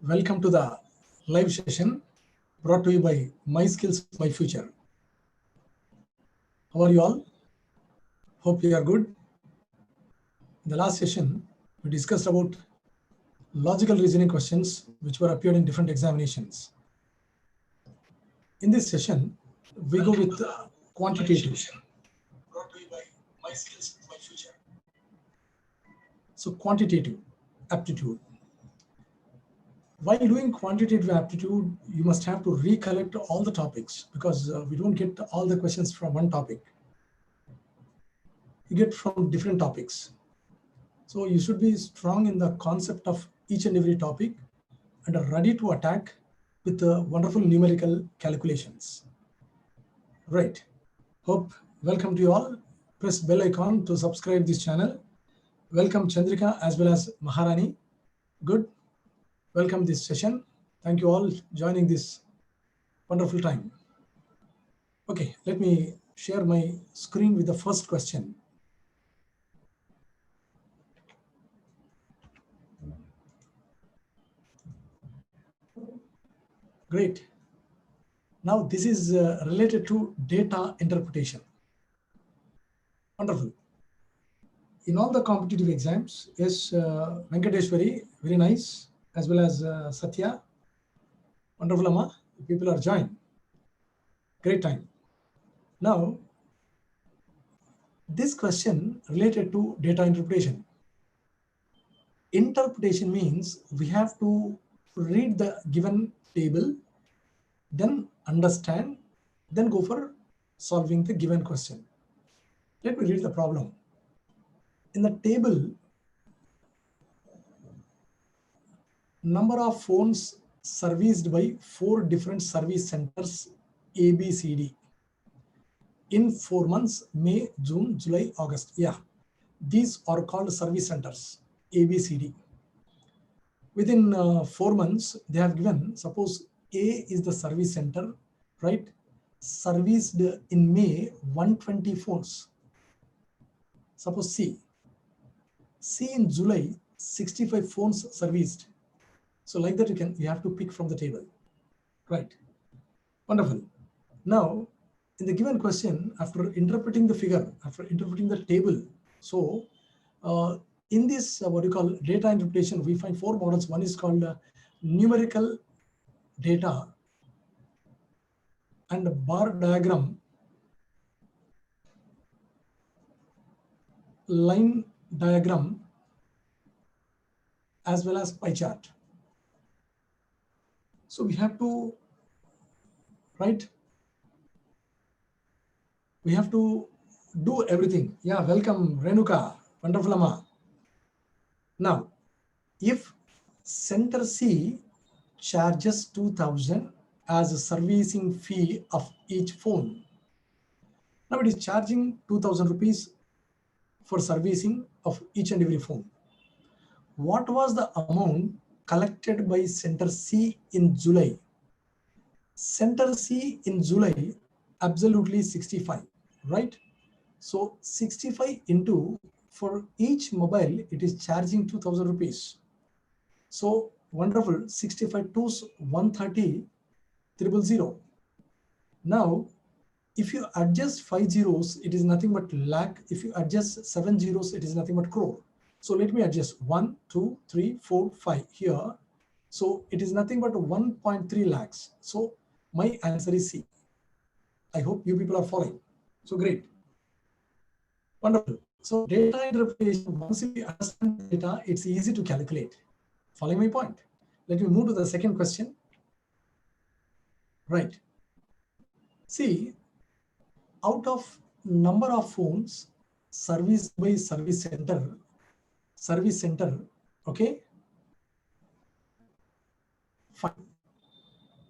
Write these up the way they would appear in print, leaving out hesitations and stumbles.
Welcome to the live session brought to you by My Skills, My Future. How are you all? Hope you are good. In the last session, we discussed about logical reasoning questions which were appeared in different examinations. In this session, we go with quantitative. Brought to you by My Skills, My Future. So quantitative aptitude. While doing quantitative aptitude, you must have to recollect all the topics because we don't get all the questions from one topic. You get from different topics. So you should be strong in the concept of each and every topic and are ready to attack with wonderful numerical calculations. Right. Hope, welcome to you all. Press bell icon to subscribe this channel. Welcome Chandrika as well as Maharani. Good. Welcome this session. Thank you all joining this wonderful time. Okay, let me share my screen with the first question. Great. Now this is related to data interpretation. Wonderful. In all the competitive exams, yes, Venkateshwari, very nice, as well as Satya. Wonderful, Amma. People are joined. Great time. Now, this question related to data interpretation. Interpretation means we have to read the given table, then understand, then go for solving the given question. Let me read the problem. In the table, number of phones serviced by 4 different service centers ABCD in 4 months, May, June, July, August. Yeah, these are called service centers ABCD. Within 4 months, they have given, suppose A is the service center, right? Serviced in May 120 phones. Suppose C in July 65 phones serviced. So like that you have to pick from the table, right? Wonderful. Now, in the given question, after interpreting the figure, after interpreting the table, so in this what you call data interpretation, we find 4 models. One is called numerical data and bar diagram, line diagram, as well as pie chart. So we have to, right? We have to do everything. Yeah, welcome Renuka, wonderful Amma. Now, if center C charges 2000 as a servicing fee of each phone, now it is charging 2000 rupees for servicing of each and every phone. What was the amount collected by center C in July? Center C in July, absolutely 65, right? So 65 into, for each mobile, it is charging 2000 rupees. So wonderful, 65 2s 130 000. Now, if you adjust 5 zeros, it is nothing but lakh. If you adjust 7 zeros, it is nothing but crore. So let me adjust 1, 2, 3, 4, 5 here. So it is nothing but 1.3 lakhs. So my answer is C. I hope you people are following. So great. Wonderful. So data interpretation, once you understand data, it's easy to calculate. Following my point. Let me move to the second question. Right. See, out of number of phones serviced by service center, okay, fine.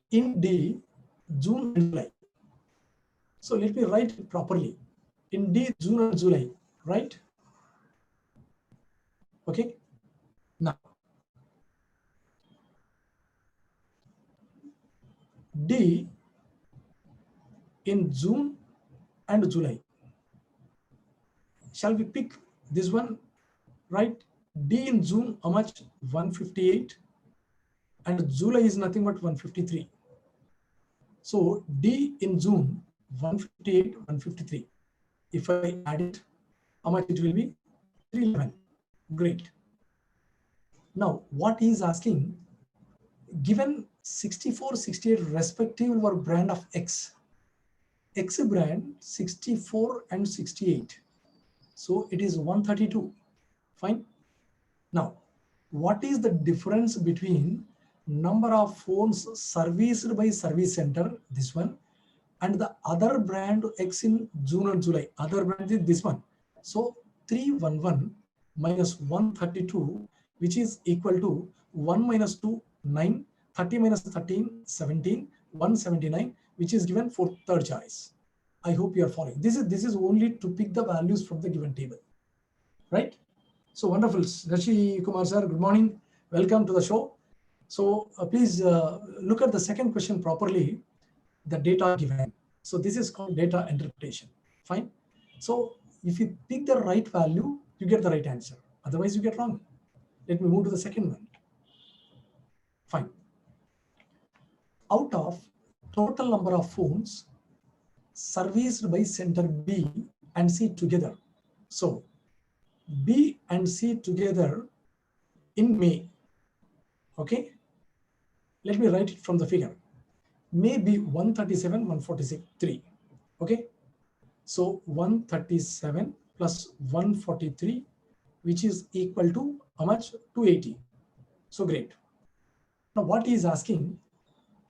In D, June and July. So let me write it properly. In D, June and July, right? Okay. Now, D in June and July. Shall we pick this one, right? D in June, how much? 158. and July is nothing but 153. So D in June 158, 153. If I add it, how much it will be? 311. Great. Now what he is asking, given 64, 68 respective were brand of X. X brand 64 and 68. So it is 132. Fine. Now, what is the difference between number of phones serviced by service center, this one, and the other brand X in June and July? Other brand is this one. So 311 minus 132, which is equal to 1 minus 2, 9, 30 minus 13, 17, 179, which is given for third choice. I hope you are following. This is only to pick the values from the given table, right? So wonderful. Rashi Kumar sir, good morning. Welcome to the show. So please look at the second question properly, the data given. So this is called data interpretation. Fine. So if you pick the right value, you get the right answer. Otherwise, you get wrong. Let me move to the second one. Fine. Out of total number of phones serviced by center B and C together. So B and C together in May. Okay. Let me write it from the figure. May be 137, 146, 3. Okay. So 137 plus 143, which is equal to how much? 280. So great. Now what he is asking,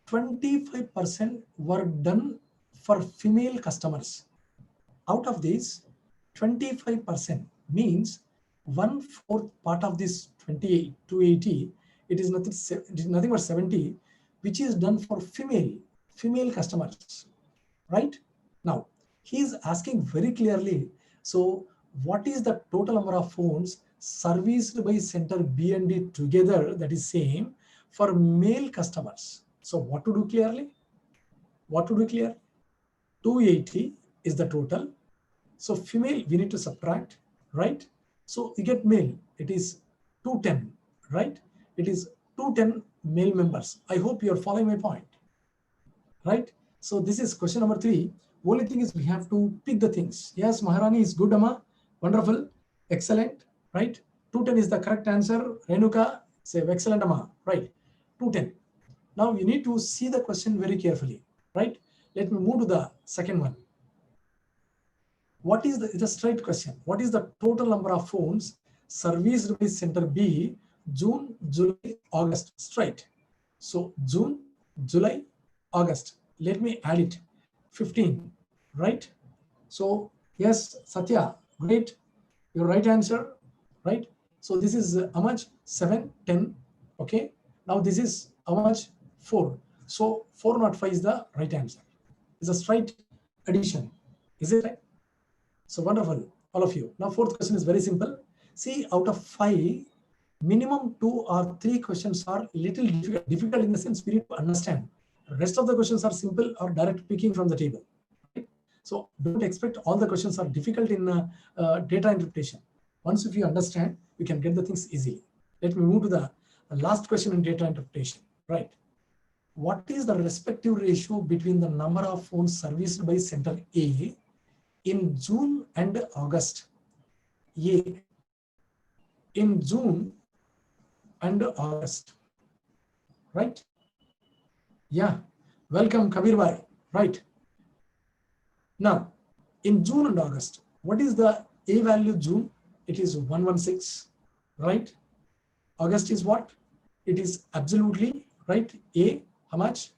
25% were done for female customers. Out of this, 25% means 1/4 part of this 28, 280, it is nothing but 70, which is done for female customers, right? Now, he is asking very clearly, so what is the total number of phones serviced by center B and D together, that is same, for male customers? So what to do clearly? What to do clear? 280 is the total. So female, we need to subtract, right? So you get male, it is 210, right? It is 210 male members. I hope you are following my point, right? So this is question number 3. Only thing is we have to pick the things. Yes, Maharani is good, Amma. Wonderful. Excellent, right? 210 is the correct answer. Renuka, say excellent, Amma, right? 210. Now you need to see the question very carefully, right? Let me move to the second one. What is it's a straight question. What is the total number of phones serviced by center B, June, July, August? Straight. So June, July, August. Let me add it. 15, right? So yes, Satya, great. Your right answer, right? So this is how much? 7, 10. Okay. Now this is how much? 4. So 4 not 5 is the right answer. It's a straight addition. Is it right? So wonderful, all of you. Now fourth question is very simple. See, out of 5, minimum 2 or 3 questions are little difficult in the sense we need to understand. The rest of the questions are simple or direct picking from the table. Right? So don't expect all the questions are difficult in data interpretation. Once if you understand, you can get the things easily. Let me move to the last question in data interpretation. Right? What is the respective ratio between the number of phones serviced by center A in June and August? A in June and August, right? Yeah, welcome Kabir Bhai, right? Now, in June and August, what is the A value June? It is 116, right? August is what? It is absolutely, right? A, how much?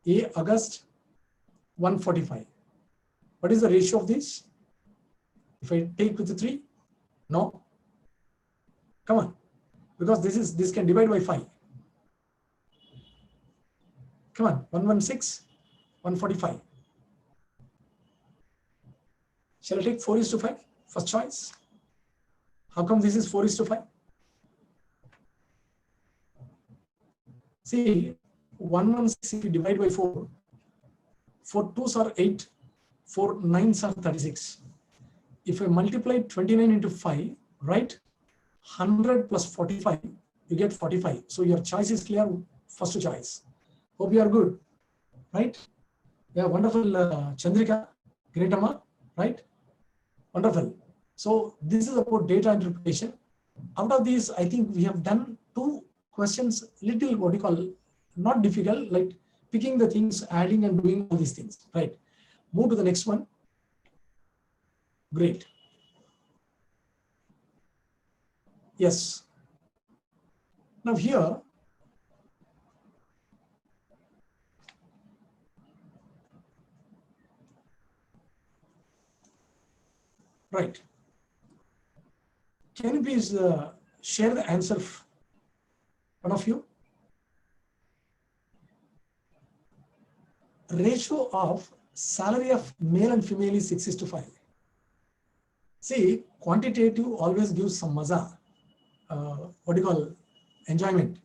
A August, 145. What is the ratio of this? If I take with the 3, no. Come on, because this can divide by 5. Come on, 116, 145. Shall I take 4:5? First choice. How come this is 4:5? See, 116 if you divide by 4, 4 2s are 8, 4 9s are 36. If I multiply 29 into 5, right? 100 plus 45, you get 45. So your choice is clear, first choice. Hope you are good, right? Yeah, wonderful, Chandrika, great Amma, right? Wonderful. So this is about data interpretation. Out of these, I think we have done 2 questions, little what you call not difficult, like picking the things, adding and doing all these things, right? Move to the next one. Great. Yes. Now here, right. Can you please share the answer, one of you? Ratio of salary of male and female is 6:5. See, quantitative always gives some maza, what do you call, enjoyment.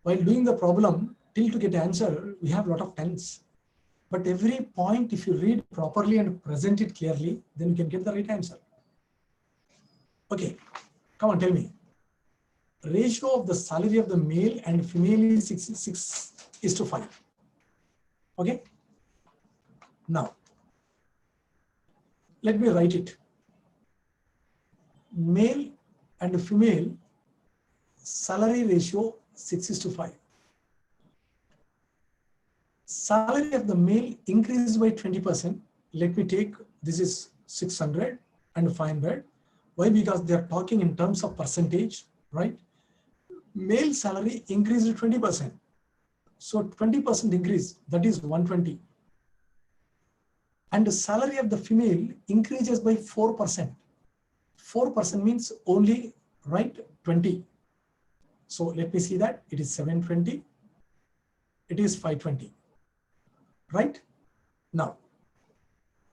While doing the problem, till to get answer, we have a lot of tens. But every point, if you read properly and present it clearly, then you can get the right answer. Okay, come on, tell me. Ratio of the salary of the male and female is 6:5. Okay. Now, let me write it. Male and female salary ratio 6:5. Salary of the male increases by 20%. Let me take, this is 600 and 500. Why? Because they are talking in terms of percentage, right? Male salary increased 20%. So 20% increase, that is 120. And the salary of the female increases by 4%. 4% means only, right, 20. So let me see that. It is 720. It is 520. Right? Now,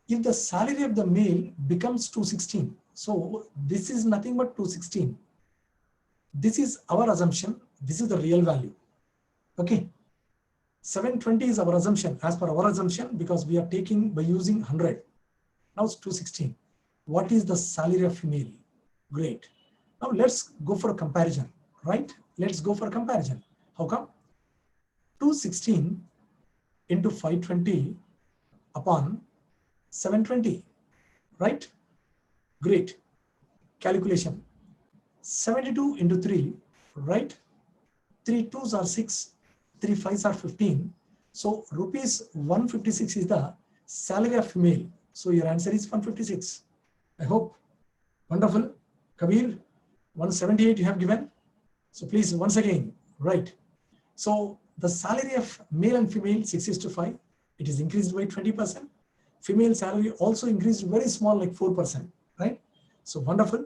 if the salary of the male becomes 216, so this is nothing but 216. This is our assumption. This is the real value. Okay. 720 is our assumption, as per our assumption, because we are taking by using 100. Now it's 216. What is the salary of female? Great. Now let's go for a comparison, right? Let's go for a comparison. How come? 216 into 520 upon 720, right? Great. Calculation. 72 into 3, right? 3 2s are 6, 3 5s are 15. So rupees 156 is the salary of female. So your answer is 156. I hope. Wonderful. Kabir, 178 you have given. So please, once again, right. So the salary of male and female 6:5, it is increased by 20%. Female salary also increased very small, like 4%, right? So wonderful.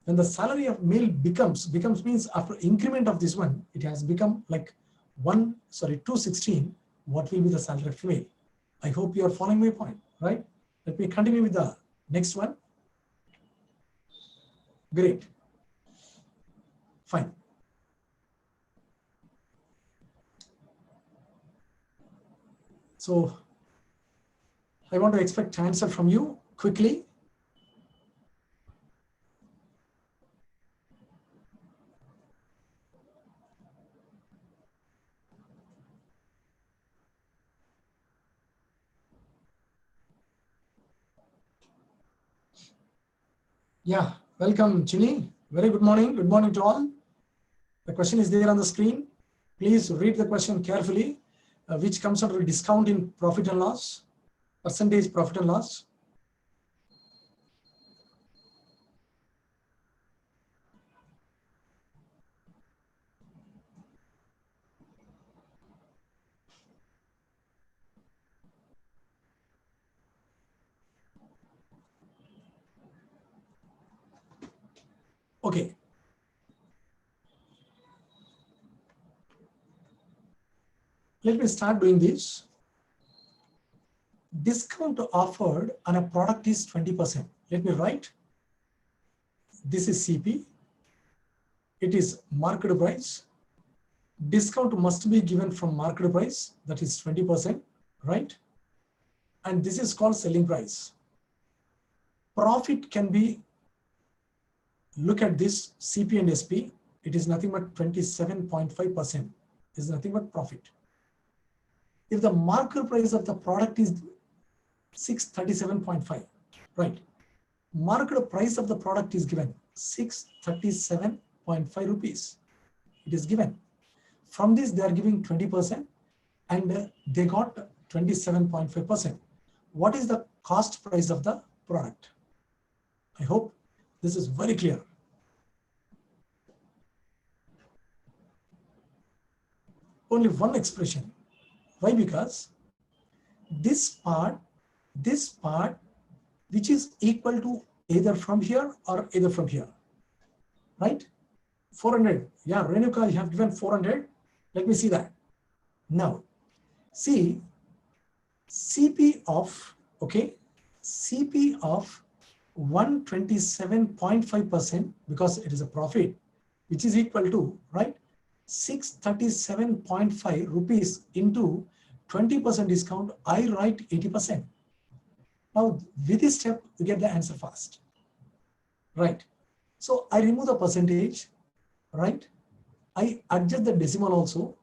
When the salary of male becomes means after increment of this one, it has become like 216. What will be the salary of female? I hope you are following my point, right? Let me continue with the next one. Great. Fine. So I want to expect answer from you quickly. Yeah, welcome, Chini. Very good morning. Good morning to all. The question is there on the screen. Please read the question carefully, which comes under discount in profit and loss, percentage profit and loss. Okay. Let me start doing this. Discount offered on a product is 20%. Let me write. This is CP. It is market price. Discount must be given from market price, that is 20%, right? And this is called selling price. Profit can be, look at this CP and SP, it is nothing but 27.5%. is nothing but profit. If the market price of the product is 637.5, right? Market price of the product is given 637.5 rupees. It is given. From this, they are giving 20% and they got 27.5%. What is the cost price of the product? I hope this is very clear. Only one expression. Why? Because this part which is equal to either from here or either from here, right? 400. Yeah, Renuka, you have given 400. Let me see that. Now, see, CP of, okay, CP of 127.5% because it is a profit, which is equal to, right, 637.5 rupees into 20% discount, I write 80%. Now, with this step, you get the answer fast, right? So I remove the percentage, right? I adjust the decimal also.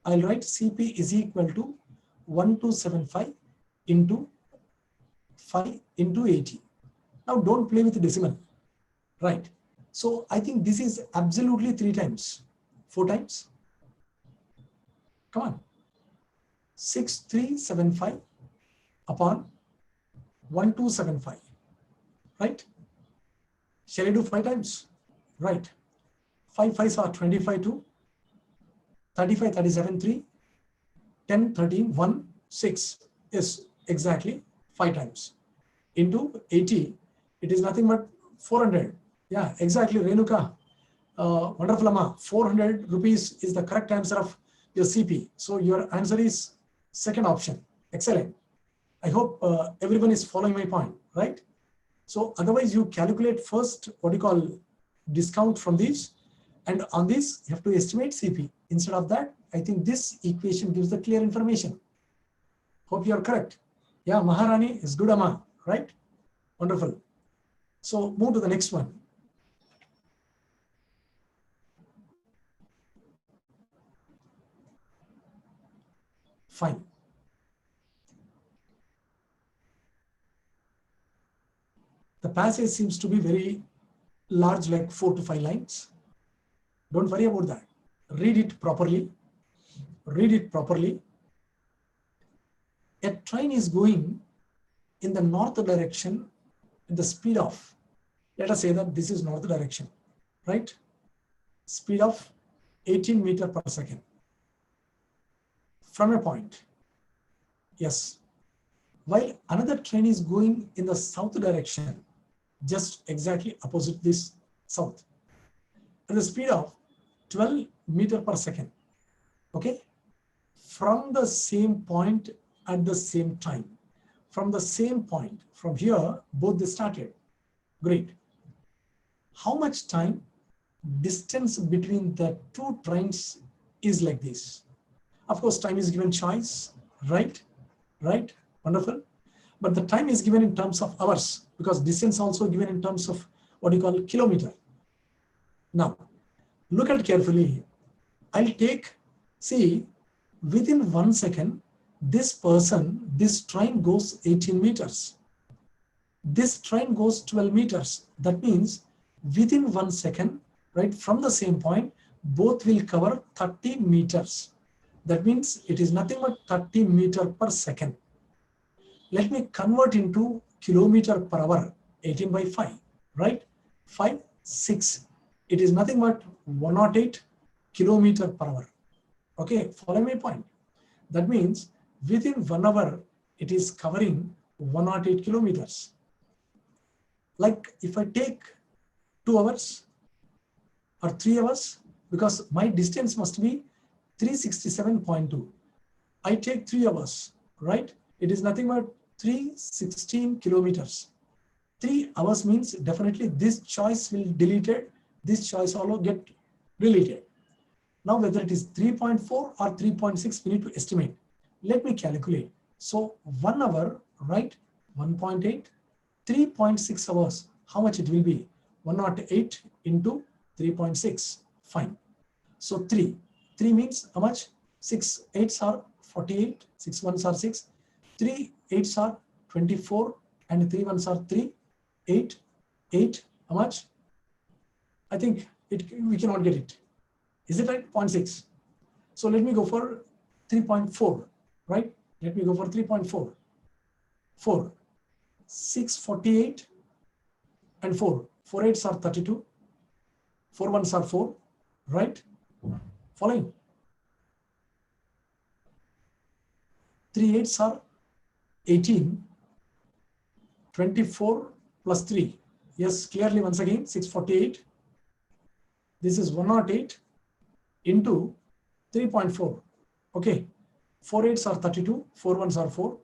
I'll write CP is equal to 1275 into 5 into 80. Now don't play with the decimal, right? So I think this is absolutely 3 times, 4 times. Come on. 6375 upon 1275, right? Shall I do 5 times? Right. 5 5s are 25, 2, 35, 37, 3, 10, 13, 1, 6 is exactly 5 times into 80. It is nothing but 400. Yeah, exactly, Renuka. Wonderful, Amma. 400 rupees is the correct answer of your CP. So your answer is second option. Excellent. I hope everyone is following my point, right? So otherwise you calculate first what you call discount from these, and on this you have to estimate CP. Instead of that, I think this equation gives the clear information. Hope you are correct. Yeah, Maharani is good, Amma, right? Wonderful. So move to the next one. Fine. The passage seems to be very large, like 4 to 5 lines. Don't worry about that. Read it properly. Read it properly. A train is going in the north direction at the speed of, let us say that this is north direction, right? Speed of 18 meters per second. From a point, yes. While another train is going in the south direction, just exactly opposite this south, at the speed of 12 meters per second, okay? From the same point at the same time. From the same point, from here, both they started. Great. How much time distance between the 2 trains is like this? Of course, time is given choice, right? Right? Wonderful. But the time is given in terms of hours because distance also given in terms of what you call kilometer. Now, look at carefully. I'll take, see, within 1 second, this train goes 18 meters. This train goes 12 meters. That means within 1 second, right, from the same point, both will cover 30 meters. That means it is nothing but 30 meters per second. Let me convert into kilometer per hour, 18 by 5, right? 5, 6. It is nothing but 108 kilometer per hour. Okay, follow my point. That means within 1 hour, it is covering 108 kilometers. Like if I take 2 hours or 3 hours, because my distance must be 367.2. I take 3 hours, right? It is nothing but 316 kilometers. 3 hours means definitely this choice will deleted. This choice also get deleted. Now whether it is 3.4 or 3.6, we need to estimate. Let me calculate. So 1 hour, right? 1.8, 3.6 hours. How much it will be? 108 into 3.6. Fine. So 3 means how much? 6 8s are 48, 6 1s are 6, 3 8s are 24, and 3 1s are 3, 8, 8, how much? I think we cannot get it. Is it right? 0.6. So let me go for 3.4, right? Let me go for 3.4. 4, 6, 48, and 4. 4 8s are 32, 4 1s are 4, right? Following. 3 8s are 18, 24 plus 3. Yes, clearly once again, 648. This is 108 into 3.4. Okay, 4 8s are 32, 4 1s are 4,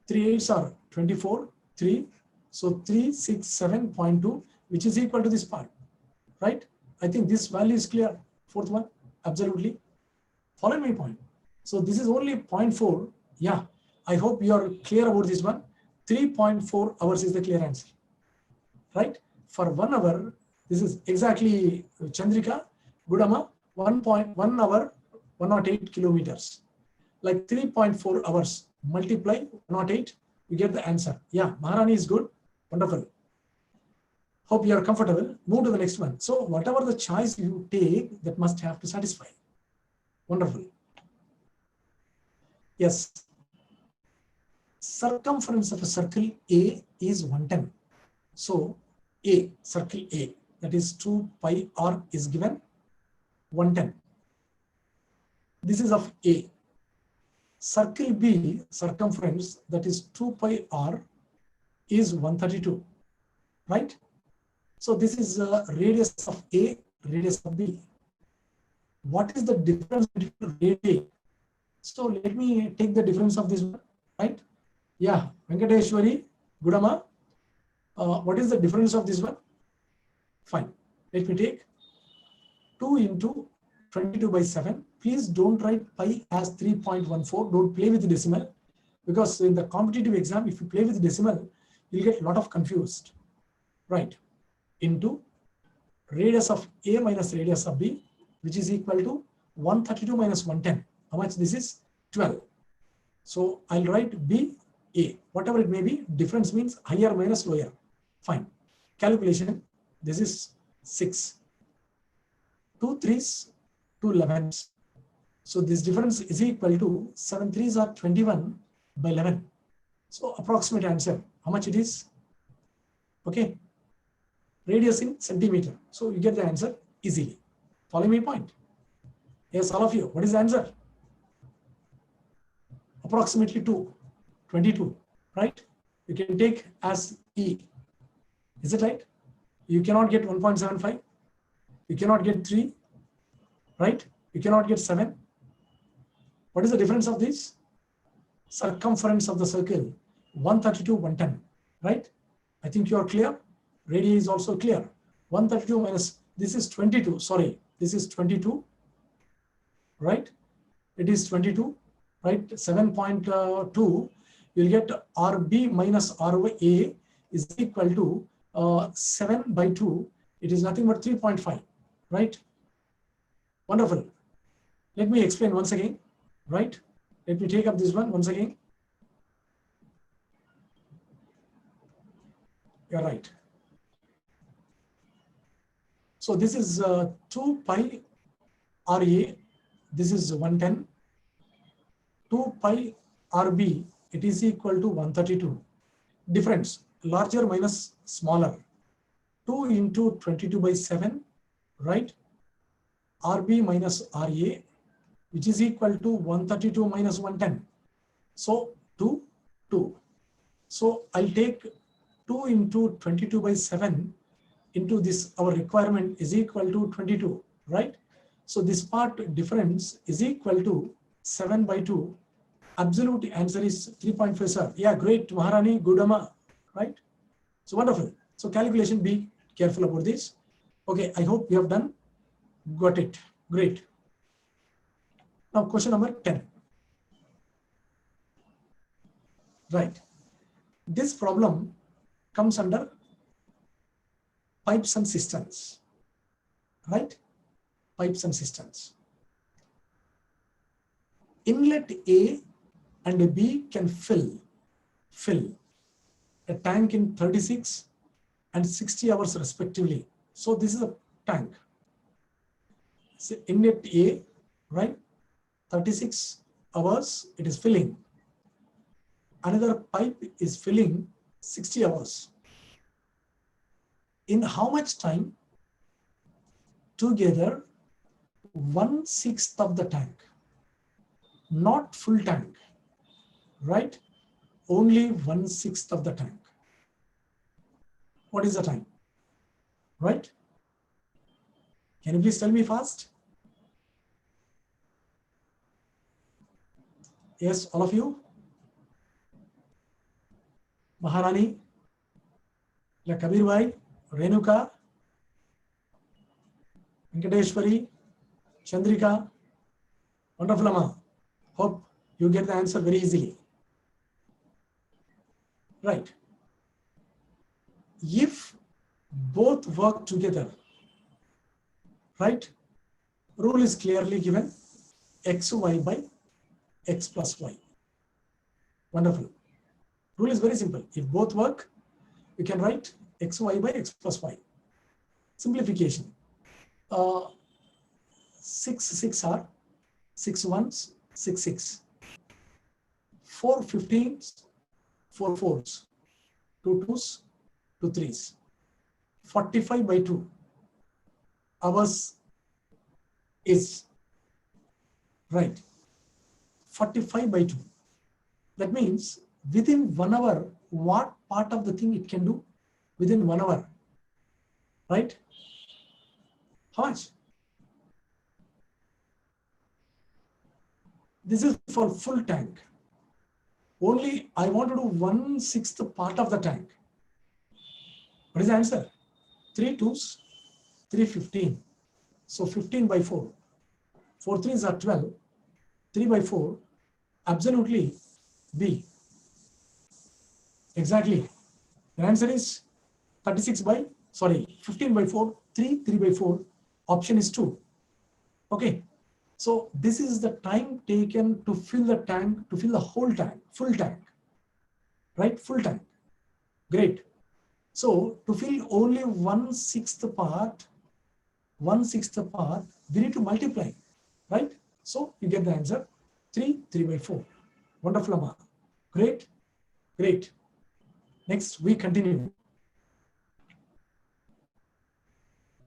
3 8s are 24, 3. So 367.2, which is equal to this part, right? I think this value is clear. Fourth one, absolutely. Follow my point. So this is only 0.4. Yeah, I hope you are clear about this one. 3.4 hours is the clear answer, right? For 1 hour, this is exactly Chandrika, Gudama, 1.1 hour, 108 kilometers. Like 3.4 hours, multiply 108, you get the answer. Yeah, Maharani is good, wonderful. Hope you are comfortable. Move to the next one. So whatever the choice you take, that must have to satisfy. Wonderful. Yes. Circumference of a circle A is 110. So A, circle A, that is 2 pi r is given 110. This is of A. Circle B, circumference, that is 2 pi r is 132, right? So this is radius of A, radius of B. What is the difference between radii? So let me take the difference of this one, right? Yeah, Venkateshwari, Gudama, what is the difference of this one? Fine. Let me take 2 into 22 by 7. Please don't write pi as 3.14. Don't play with the decimal, because in the competitive exam, if you play with the decimal, you'll get a lot of confused. Right. Into radius of A minus radius of B, which is equal to 132 minus 110. How much this is? 12. So I'll write B, A. Whatever it may be, difference means higher minus lower. Fine. Calculation. This is 6. 2 3s, 2 11s. So this difference is equal to 7 3s are 21 by 11. So approximate answer, how much it is? Okay. Radius in centimeter. So you get the answer easily. Follow me point. Yes, all of you. What is the answer? Approximately 22, right? You can take as E. Is it right? You cannot get 1.75. You cannot get 3, right? You cannot get 7. What is the difference of this? Circumference of the circle, 132, 110, right? I think you are clear. Radii is also clear. 132 minus, this is 22, sorry, this is 22, right? It is 22, right? 7.2, you'll get RB minus RA is equal to 7 by 2. It is nothing but 3.5, right? Wonderful. Let me explain once again, right? Let me take up this one once again. You're right. So this is 2 pi RA, this is 110. 2 pi RB, it is equal to 132. Difference, larger minus smaller. 2 into 22 by 7, right? RB minus RA, which is equal to 132 minus 110. So 2, 2. So I'll take 2 into 22 by 7 into this, our requirement is equal to 22, right? So this part difference is equal to 7 by 2. Absolute answer is 3.5, sir. Yeah, great, Maharani, Gudama, right? So wonderful. So calculation, be careful about this. Okay, I hope you have done. Got it. Great. Now question number 10. Right. This problem comes under pipes and cisterns, right? Pipes and cisterns. Inlet A and B can fill a tank in 36 and 60 hours respectively. So this is a tank. So inlet A, right? 36 hours it is filling. Another pipe is filling 60 hours. In how much time? Together 1/6 of the tank, not full tank, right? Only 1/6 of the tank. What is the time? Right? Can you please tell me fast? Yes, all of you? Maharani, Kabir Bhai, Renuka, Venkateshwari, Chandrika, wonderful Amma. Hope you get the answer very easily. Right. If both work together, right? Rule is clearly given, xy by x plus y. Wonderful. Rule is very simple. If both work, you can write xy by x plus y. Simplification. 6 are 6 ones, 6 6. 4 15s, 4 4s, 2 2s, 2 3s. 45 by 2. Ours is right. 45 by 2. That means within 1 hour, what part of the thing it can do within 1 hour, right? How much? This is for full tank. Only I want to do 1/6 part of the tank. What is the answer? 3 2s, 3 15. So 15 by 4. 4 3s are 12. 3 by 4, absolutely B. Exactly. The answer is 15 by 4, 3 by 4. Option is 2. Okay. So this is the time taken to fill the tank, to fill the whole tank, full tank, right? Full tank. Great. So to fill only 1/6 part, we need to multiply, right? So you get the answer 3 by 4. Wonderful, Amma. Great. Great. Next, we continue.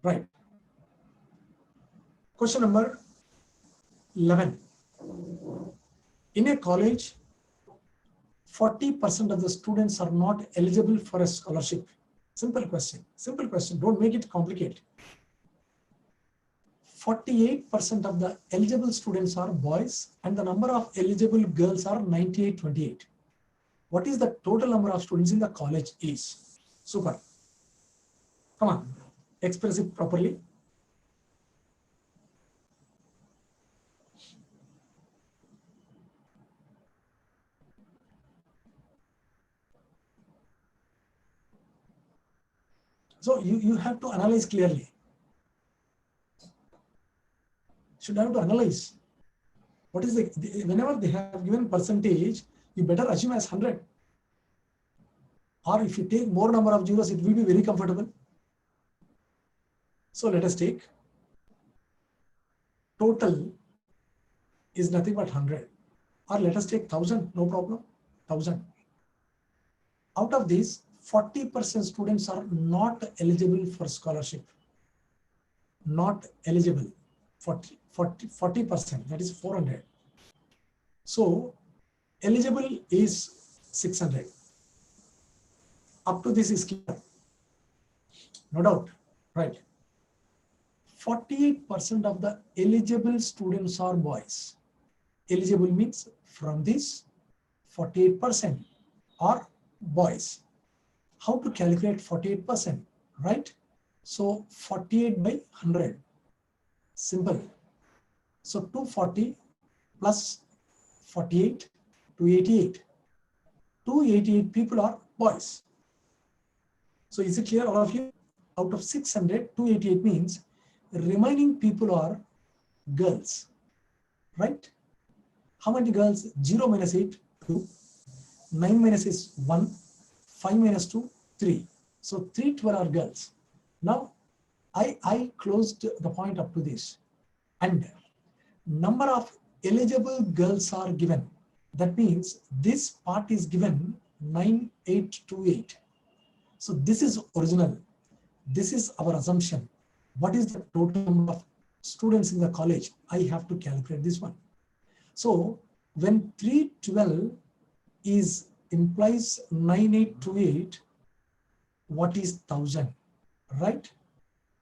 Right. Question number 11. In a college, 40% of the students are not eligible for a scholarship. Simple question. Simple question. Don't make it complicated. 48% of the eligible students are boys and the number of eligible girls are 98-28. What is the total number of students in the college is? Super. Come on, express it properly. So you have to analyze clearly. Should have to analyze. What is whenever they have given percentage, you better assume as 100. Or if you take more number of zeros, it will be very comfortable. So let us take total is nothing but 100. Or let us take 1000, no problem, 1000. Out of these, 40% students are not eligible for scholarship. Not eligible. 40%, that is 400. So eligible is 600. Up to this is clear. No doubt, right? 48% of the eligible students are boys. Eligible means from this 48% are boys. How to calculate 48%, right? So 48 by 100. Simple. So 240 plus 48, 288. 288 people are boys. So is it clear, all of you? Out of 600, 288 means remaining people are girls, right? How many girls? 0 minus 8, 2. 9 minus is 1. 5 minus 2, 3. So 312 are girls. Now I closed the point up to this. And number of eligible girls are given. That means this part is given 9828. So this is original. This is our assumption. What is the total number of students in the college? I have to calculate this one. So when 312 is implies 9828, what is 1000, right?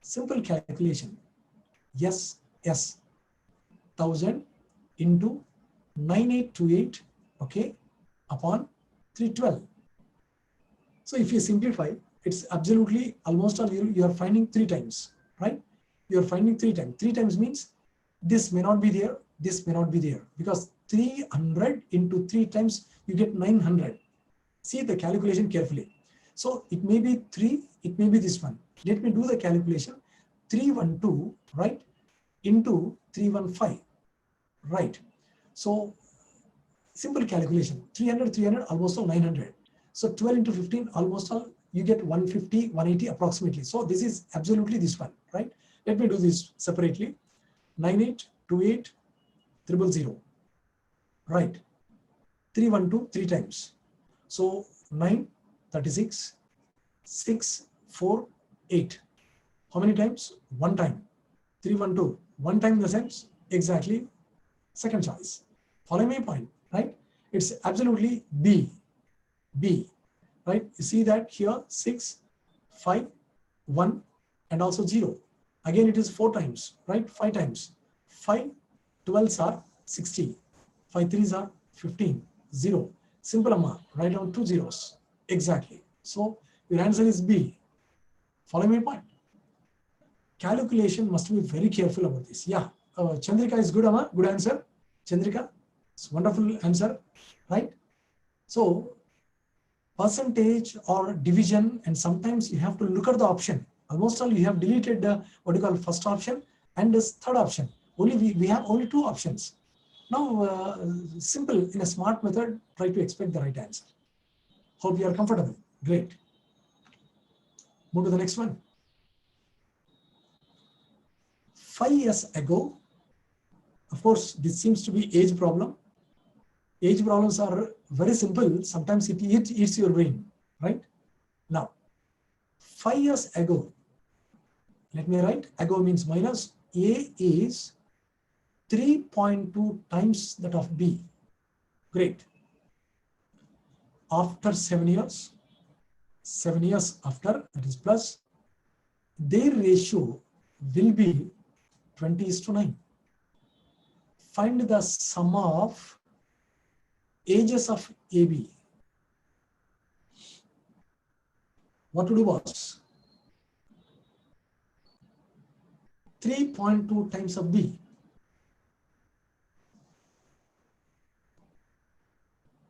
Simple calculation. Yes, 1000 into 9828, okay, upon 312. So if you simplify, it's absolutely almost all you are finding 3 times, right? You are finding 3 times. 3 times means this may not be there, this may not be there, because 300 into 3 times you get 900. See the calculation carefully. So it may be 3, it may be this one. Let me do the calculation. 312, right, into 315, right? So simple calculation. 300, almost all 900. So 12 into 15, almost all you get 150, 180 approximately. So this is absolutely this one, right? Let me do this separately. 9828 000, right? 312 3 times. So 9, 36, 6, 4, 8. How many times? 1 time. 312. 1 time in the sense exactly second choice. Follow my point, right? It's absolutely B, right? You see that here 6, 5, 1, and also 0. Again, it is 4 times, right? 5 times. 5 12s are 60. 5 3s are 15. 0. Simple amount. Write down 2 zeros. Exactly. So your answer is B. Follow my point. Calculation must be very careful about this. Yeah. Chandrika is good, Amma. Good answer. Chandrika. It's wonderful answer, right? So percentage or division, and sometimes you have to look at the option. Almost all you have deleted the what you call first option and this third option. Only we have only 2 options. Now simple in a smart method, try to expect the right answer. Hope you are comfortable. Great. Move to the next one. 5 years ago, of course, this seems to be age problem. Age problems are very simple. Sometimes it eats your brain, right? Now, 5 years ago, let me write, ago means minus, A is 3.2 times that of B. Great. After 7 years, 7 years after, that is plus, their ratio will be 20:9. Find the sum of ages of AB. What to do was 3.2 times of B.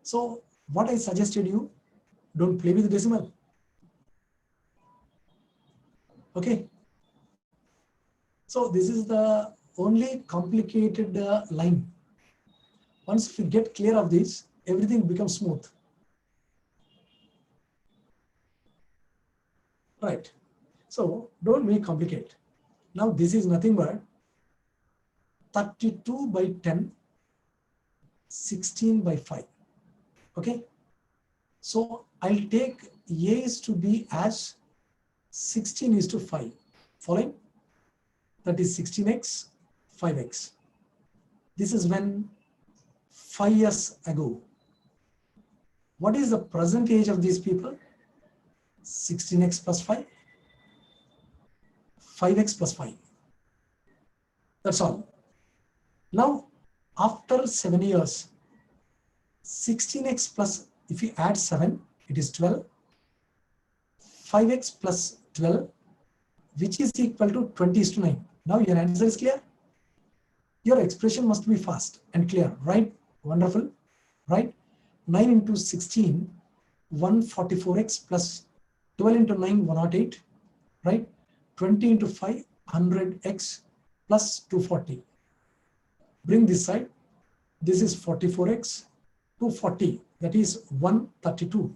So what I suggested you, don't play with the decimal. Okay. So this is the only complicated line. Once we get clear of this, everything becomes smooth. Right. So don't make complicate. Now this is nothing but 32 by 10, 16 by 5. Okay. So I'll take A is to B as 16:5. Following? That is 16x, 5x. This is when 5 years ago. What is the present age of these people? 16x plus 5, 5x plus 5. That's all. Now, after 7 years, 16x plus, if you add 7, it is 12. 5x plus 12, which is equal to 20:9. Now your answer is clear. Your expression must be fast and clear, right? Wonderful, right? 9 into 16, 144x plus 12 into 9, 108, right? 20 into 5, 100x plus 240. Bring this side. This is 44x, 240, that is 132.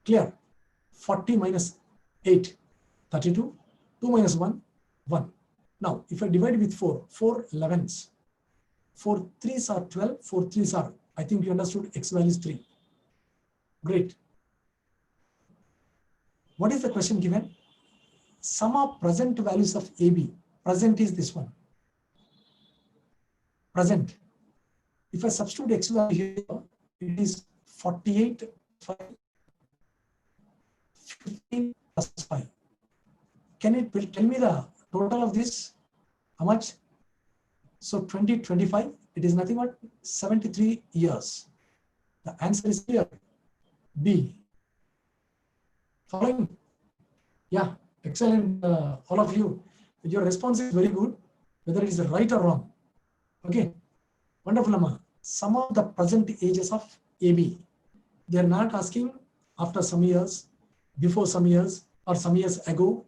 Clear? 40 minus 8, 32, 2 minus 1, 1. Now, if I divide with 4, 4 11s, 4 3s are 12, 4 3s are, I think you understood x value is 3. Great. What is the question given? Sum of present values of AB. Present is this one. Present. If I substitute x value here, it is 48, 5, 15 plus 5. Can it tell me the total of this? How much? So 2025, it is nothing but 73 years. The answer is clear. B. Following? Yeah, excellent, all of you. Your response is very good, whether it is right or wrong. Okay, wonderful, Amma. Some of the present ages of AB. They are not asking after some years, before some years, or some years ago.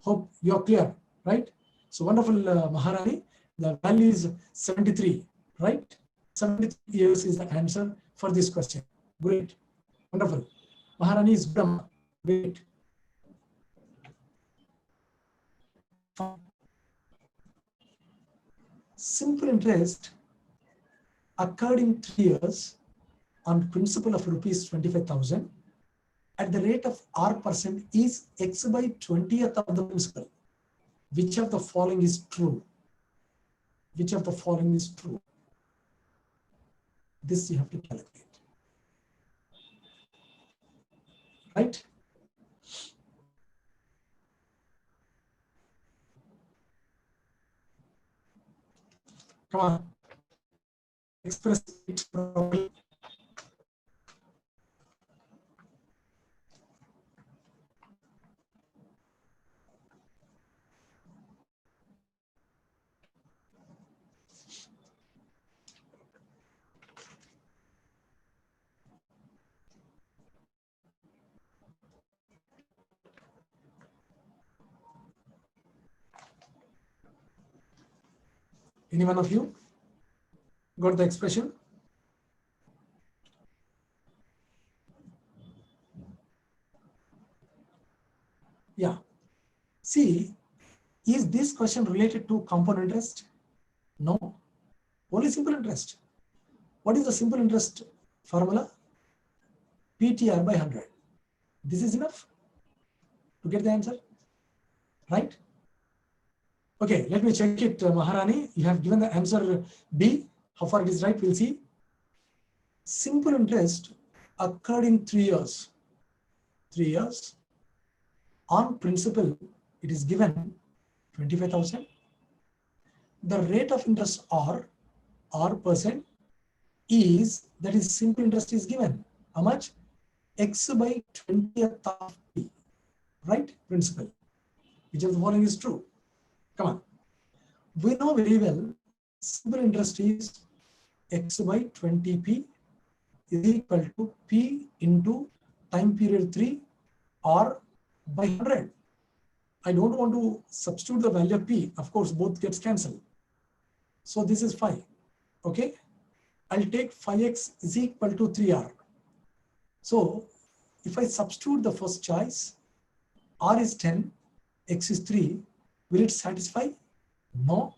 Hope you are clear, right? So wonderful, Maharani. The value is 73, right? 73 years is the answer for this question. Great, wonderful. Maharani is good. Great. Simple interest occurred in 3 years on principal of rupees 25,000 at the rate of R% is x by 20th of the principal. Which of the following is true? Which of the following is true? This you have to calculate. Right? Come on. Express it properly. Any one of you got the expression? Yeah. See, is this question related to compound interest? No. Only simple interest. What is the simple interest formula? PTR by 100. This is enough to get the answer, right? Okay, let me check it, Maharani. You have given the answer B. How far it is right, we'll see. Simple interest occurred in 3 years. 3 years. On principal, it is given 25,000. The rate of interest R% is, that is simple interest is given. How much? X by 20th of P, right? Principal. Which of the following is true? Come on. We know very well simple interest is X by 20P is equal to P into time period 3 or by 100. I don't want to substitute the value of P. Of course, both gets cancelled. So this is 5. Okay. I'll take 5x is equal to 3R. So if I substitute the first choice, R is 10, X is 3, will it satisfy? No.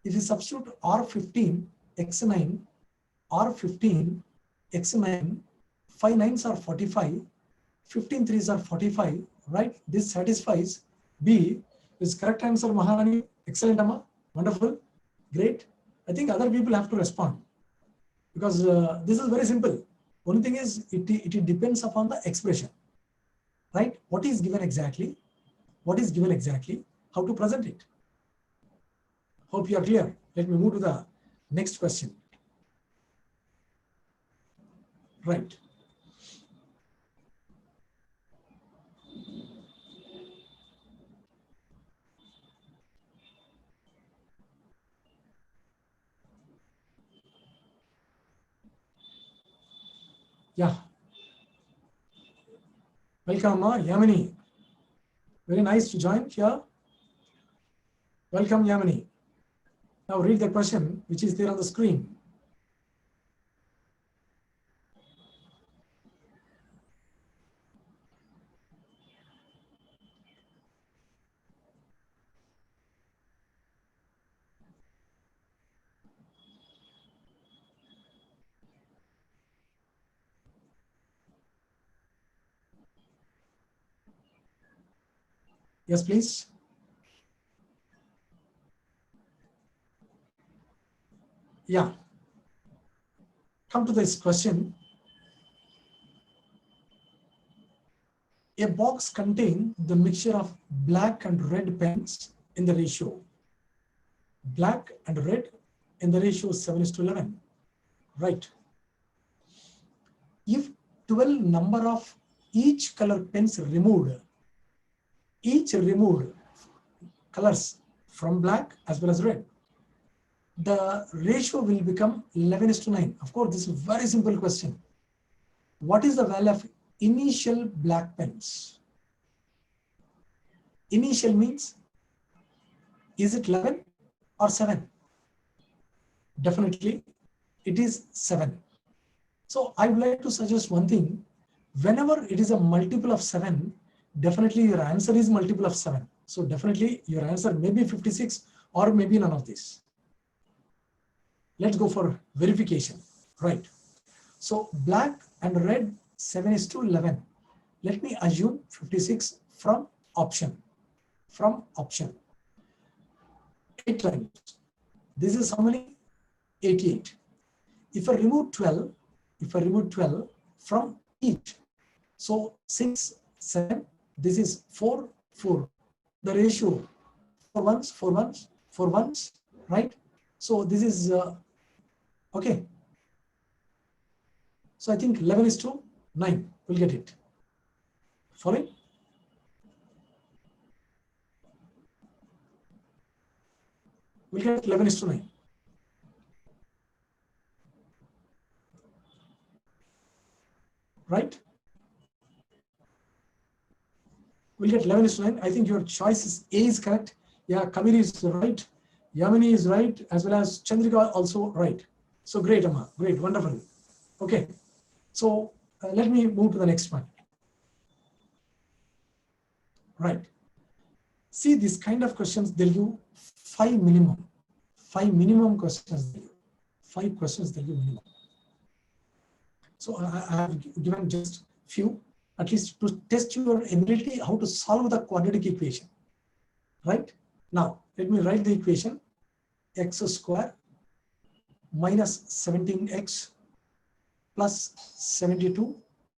If you substitute R15, X9, R15, X9, 5 9s are 45, 15 3s are 45, right? This satisfies. B is correct answer, Maharani. Excellent, Amma. Wonderful. Great. I think other people have to respond because this is very simple. Only thing is it depends upon the expression, right? What is given exactly? What is given exactly? How to present it? Hope you are clear. Let me move to the next question. Right. Yeah. Welcome, Yamini. Very nice to join here. Welcome, Yamini. Now read the question which is there on the screen. Yes, please. Yeah. Come to this question. A box contains the mixture of black and red pens in the ratio. Black and red in the ratio 7:11. Right. If 12 number of each color pens removed, each removed colors from black as well as red, the ratio will become 11:9. Of course, this is a very simple question. What is the value of initial black pens? Initial means, is it 11 or 7? Definitely, it is 7. So I would like to suggest one thing. Whenever it is a multiple of 7, definitely your answer is multiple of 7. So definitely your answer may be 56 or maybe none of this. Let's go for verification. Right. So black and red 7:11. Let me assume 56 from option. From option. 8 times. This is how many? 88. If I remove 12 from each, so 6, 7, this is 4, 4. The ratio 4 ones, 4 ones, 4 ones, right? So this is okay. So I think 11:9. We'll get it. Following? We'll get 11:9. Right? We'll get 11:9. I think your choice is A is correct. Yeah, Kamiri is right. Yamini is right, as well as Chandrika also right. So great, Amma. Great, wonderful. Okay. So let me move to the next one. Right. See, this kind of questions, they'll do 5 minimum. 5 minimum questions. 5 questions they'll do minimum. So I have given just few, at least to test your ability how to solve the quadratic equation. Right? Now, let me write the equation. X square minus 17x plus 72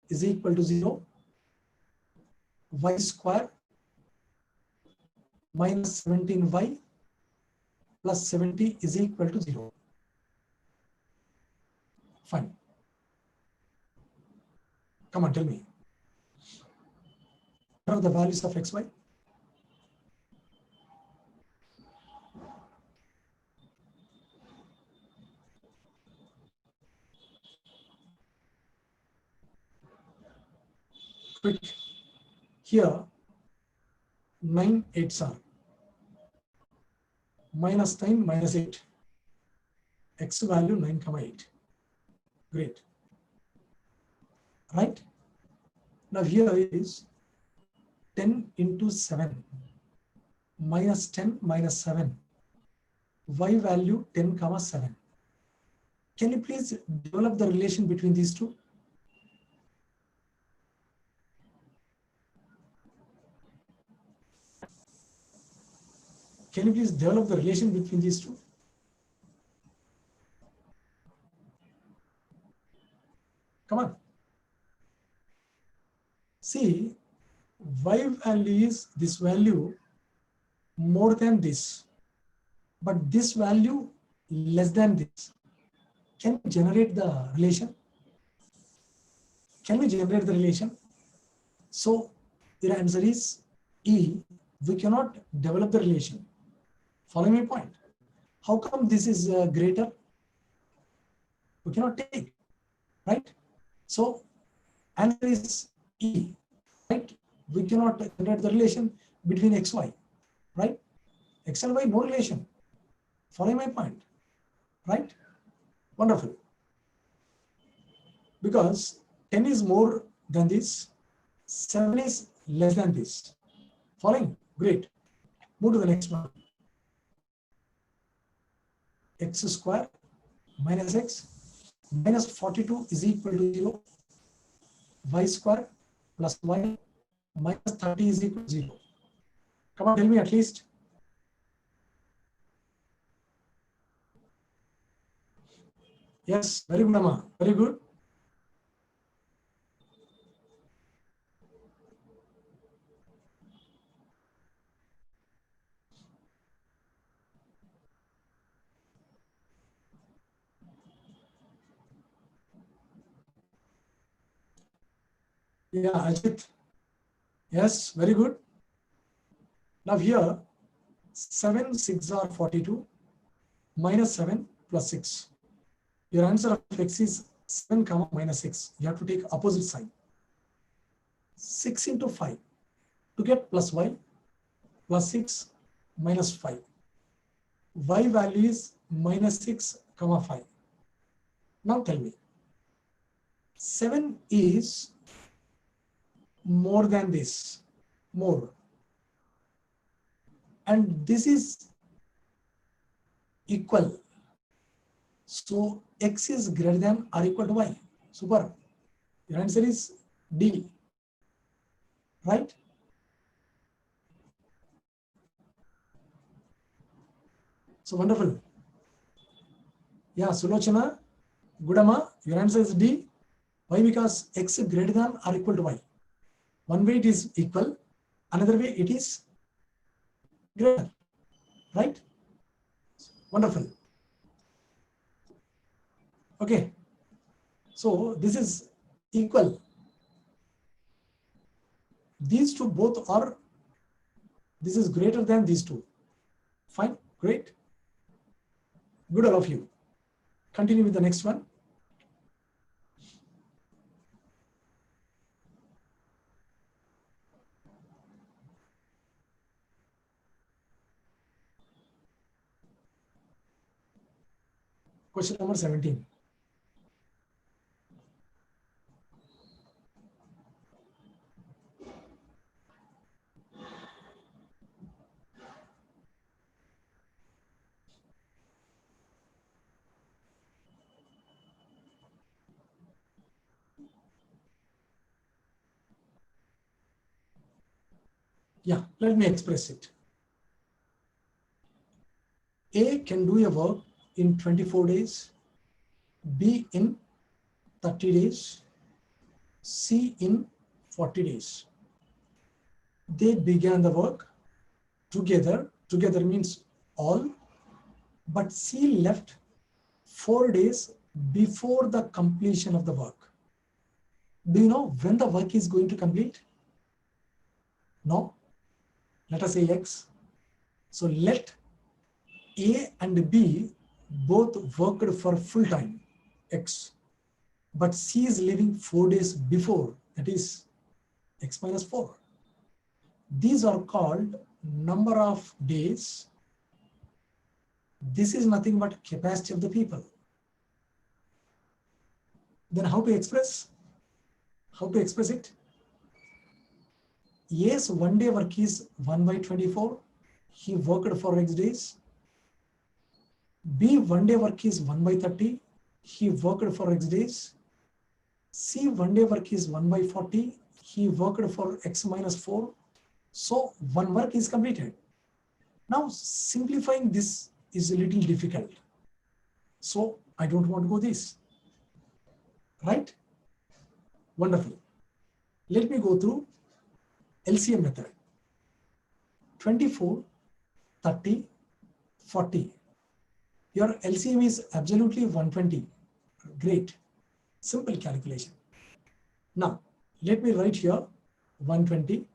is equal to 0. Y square minus 17y plus 70 is equal to 0. Fine. Come on, tell me. What are the values of xy? Quick. Here, 9 8s are minus 9 minus 8. X value 9, 8. Great. Right? Now here is 10 into 7 minus 10 minus 7. Y value 10, 7. Can you please develop the relation between these two? Can you please develop the relation between these two? Come on. See, Y value is this value more than this, but this value less than this. Can we generate the relation? Can we generate the relation? So your answer is E. We cannot develop the relation. Follow my point. How come this is greater? We cannot take, right? So answer is E, right? We cannot generate the relation between xy, right? X and y, no relation. Follow my point, right? Wonderful. Because 10 is more than this, 7 is less than this. Following? Great. Move to the next one. X square minus x minus 42 is equal to 0. Y square plus y minus 30 is equal to 0. Come on, tell me at least. Yes, very good, Amma. Very good. Yeah, Ajit. Yes, very good. Now here, 7, 6 are 42, minus 7 plus 6. Your answer of x is 7 comma minus 6. You have to take opposite sign. 6 into 5 to get plus y, plus 6 minus 5. Y value is minus 6 comma 5. Now tell me, 7 is more than this, more. And this is equal. So x is greater than or equal to y. Super. Your answer is D. Right? So wonderful. Yeah, Sulochana, Gudama, your answer is D. Why? Because x is greater than or equal to y. One way it is equal, another way it is greater. Right? Wonderful. Okay. So this is equal. These two both are, this is greater than these two. Fine, great. Good, all of you. Continue with the next one. Question number 17. Yeah, let me express it. A can do a work in 24 days, B in 30 days, C in 40 days. They began the work together. Together means all, but C left 4 days before the completion of the work. Do you know when the work is going to complete? No. Let us say X. So let A and B both worked for full time, X. But C is leaving 4 days before, that is X minus 4. These are called number of days. This is nothing but capacity of the people. Then how to express? How to express it? Yes, 1 day work is 1 by 24. He worked for X days. B, 1 day work is 1 by 30. He worked for X days. C, 1 day work is 1 by 40. He worked for X minus 4. So one work is completed. Now simplifying this is a little difficult. So I don't want to go this. Right? Wonderful. Let me go through LCM method. 24, 30, 40. Your LCM is absolutely 120. Great. Simple calculation. Now, let me write here 120.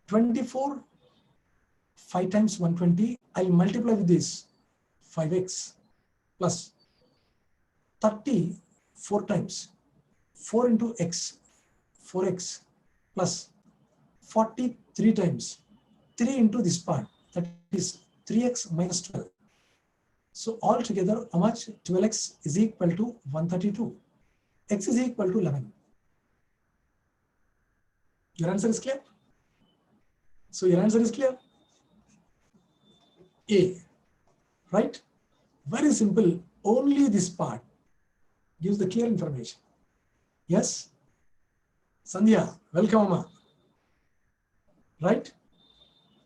24, 5 times 120. I'll multiply with this 5x plus 30 4 times. 4 into x, 4x plus 40 3 times. 3 into this part, that is 3x minus 12. So altogether, how much? 12x is equal to 132. X is equal to 11. Your answer is clear? So your answer is clear? A, right? Very simple. Only this part gives the clear information. Yes? Sandhya, welcome, Amma. right?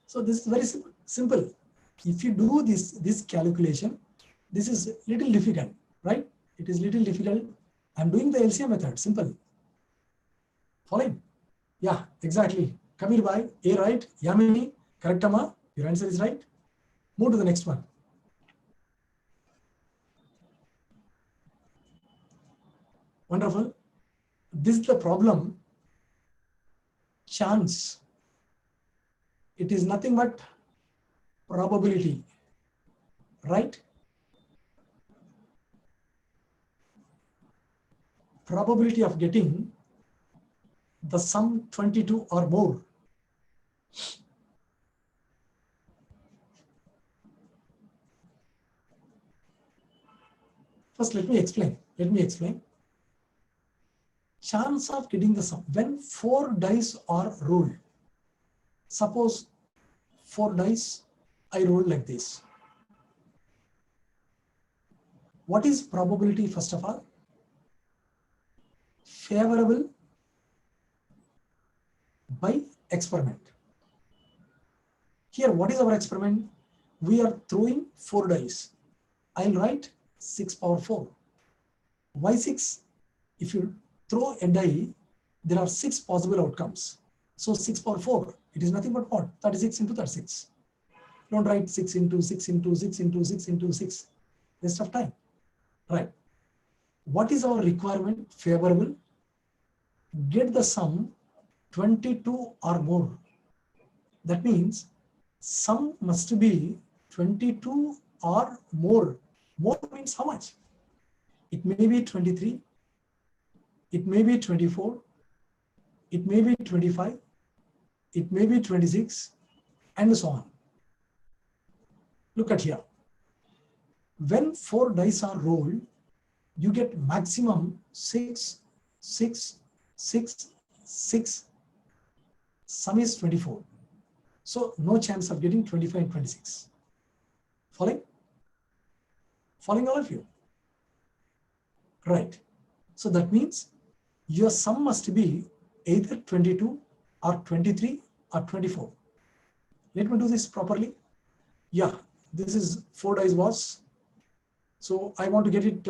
So this is very simple. If you do this calculation, this is little difficult, right? It is little difficult. I'm doing the LCM method, simple. Following? Yeah, exactly. Kabir bhai, A right. Yamini, correct amma. Your answer is right. Move to the next one. Wonderful. This is the problem. Chance. It is nothing but probability, right? Probability of getting the sum 22 or more. First, let me explain. Chance of getting the sum. When 4 dice are rolled, suppose 4 dice I roll like this. What is probability first of all? Favorable by experiment. Here, what is our experiment? We are throwing 4 dice. I'll write 6 power 4. Why 6? If you throw a die, there are 6 possible outcomes. So 6 power 4, it is nothing but what? 36 into 36. Don't write 6 into 6 into 6 into 6 into 6. Waste of time. Right. What is our requirement? Favorable. Get the sum 22 or more. That means sum must be 22 or more. More means how much? It may be 23. It may be 24. It may be 25. It may be 26, and so on. Look at here. When 4 dice are rolled, you get maximum 6, 6, 6, 6. Sum is 24. So no chance of getting 25 and 26. Following? Following all of you? Right. So that means your sum must be either 22 or 23 or 24. Let me do this properly. Yeah, this is 4 dice was. So I want to get it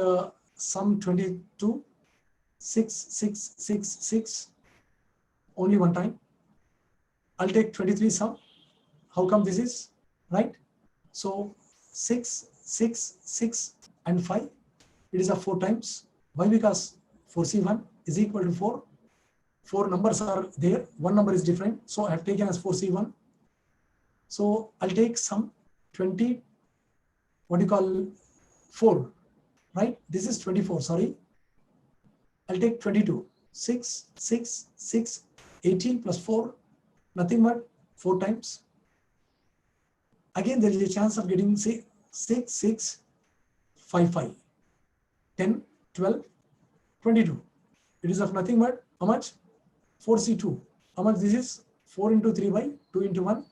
sum 22, 6, 6, 6, 6. Only one time. I'll take 23 sum. How come this is? Right? So 6, 6, 6 and 5. It is a 4 times. Why? Because 4C1 is equal to 4. 4 numbers are there. One number is different. So I have taken as 4C1. So I'll take sum 20, what do you call 4, right? This is 24, sorry. I'll take 22. 6, 6, 6, 18 plus 4, nothing but 4 times. Again, there is a chance of getting, say, 6, 6, 5, 5, 10, 12, 22. It is of nothing but how much? 4C2. How much this is? 4 into 3 by 2 into 1.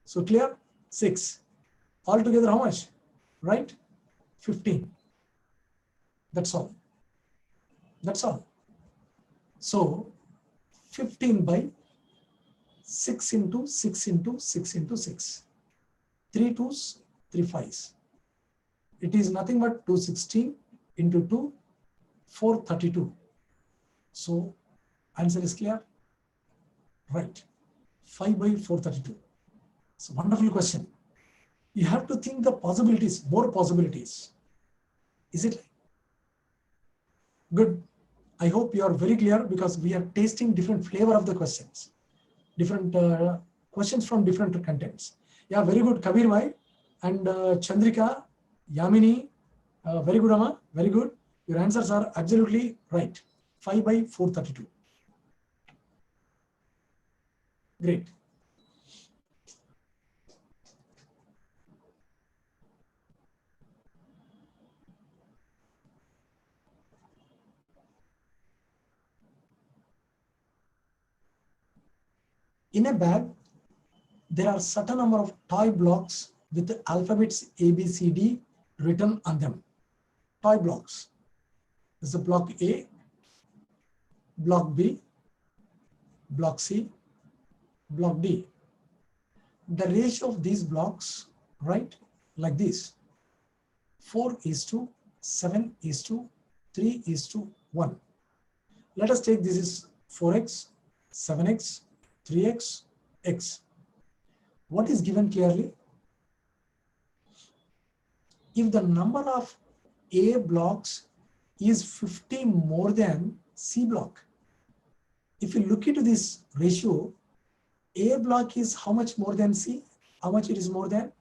So clear? 6. Altogether how much? Right? 15. That's all. That's all. So 15 by 6 into 6 into 6 into 6. 3 2s, 3 5s. It is nothing but 216 into 2, 432. So answer is clear? Right. 5 by 432. It's a wonderful question. You have to think the possibilities, more possibilities. Is it? Good. I hope you are very clear because we are tasting different flavor of the questions. Different questions from different contents. Yeah, very good, Kabir bhai. And Chandrika, Yamini, very good, Amma, very good. Your answers are absolutely right. 5 by 432. Great. In a bag, there are certain number of toy blocks with the alphabets A, B, C, D written on them. Toy blocks. This is block A, block B, block C, block D. the ratio of these blocks, right, like this: 4:7:3:1. Let us take this is 4x, 7x, 3x, x. What is given clearly? If the number of A blocks is 50 more than C block, if you look into this ratio, A block is how much more than C? How much it is more than?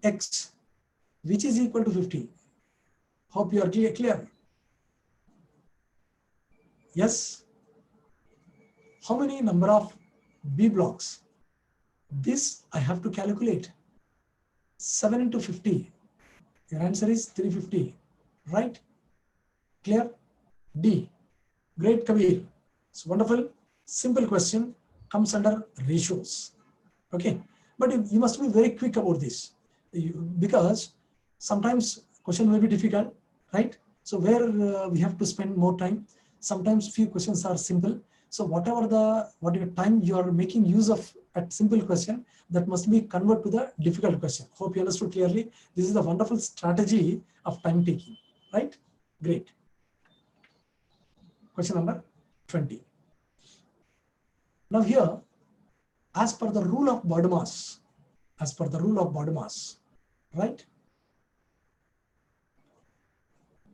X, which is equal to 50. Hope you are clear. Yes. How many number of B blocks? This I have to calculate. 7 into 50. Your answer is 350. Right? Clear? D. Great, Kabir. It's wonderful. Simple question comes under ratios. Okay. But you must be very quick about this, because sometimes question may be difficult, right? So where we have to spend more time. Sometimes few questions are simple. So whatever time you are making use of at simple question, that must be converted to the difficult question. Hope you understood clearly. This is a wonderful strategy of time taking, right? Great. Question number 20. Now here, as per the rule of BODMAS, right?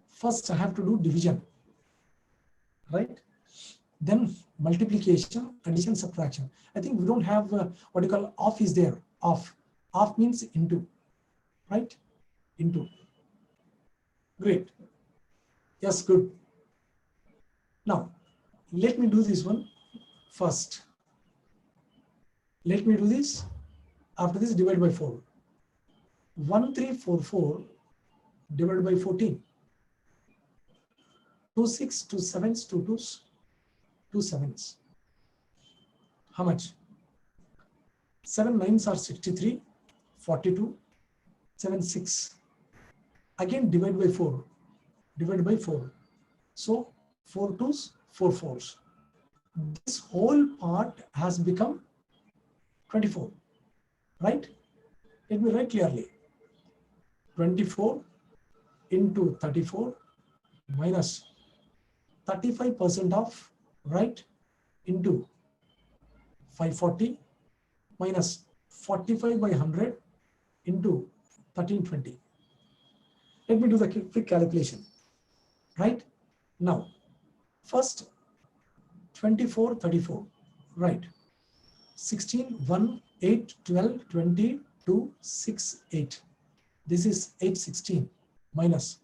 First I have to do division, right? Then multiplication, addition, subtraction. I think we don't have what you call off is there. Off means into, right? Into. Great. Yes, good. Now, let me do this one first. Let me do this. After this, divide by 4. 1344 divided by 14. 2 6, 2 7s, 2 2s, 2 7s. How much? 7 9s are 63, 42, 7 6. Again divide by 4. Divide by 4. So 4 2s, 4 4s. This whole part has become 24. Right? Let me write clearly. 24 into 34 minus 35% of, right, into 540 minus 45 by 100 into 1320. Let me do the quick calculation. Right? Now, first 24, 34. Right? 16, 1, 8, 12, 20, 2, 6, 8. This is 8, 16 minus.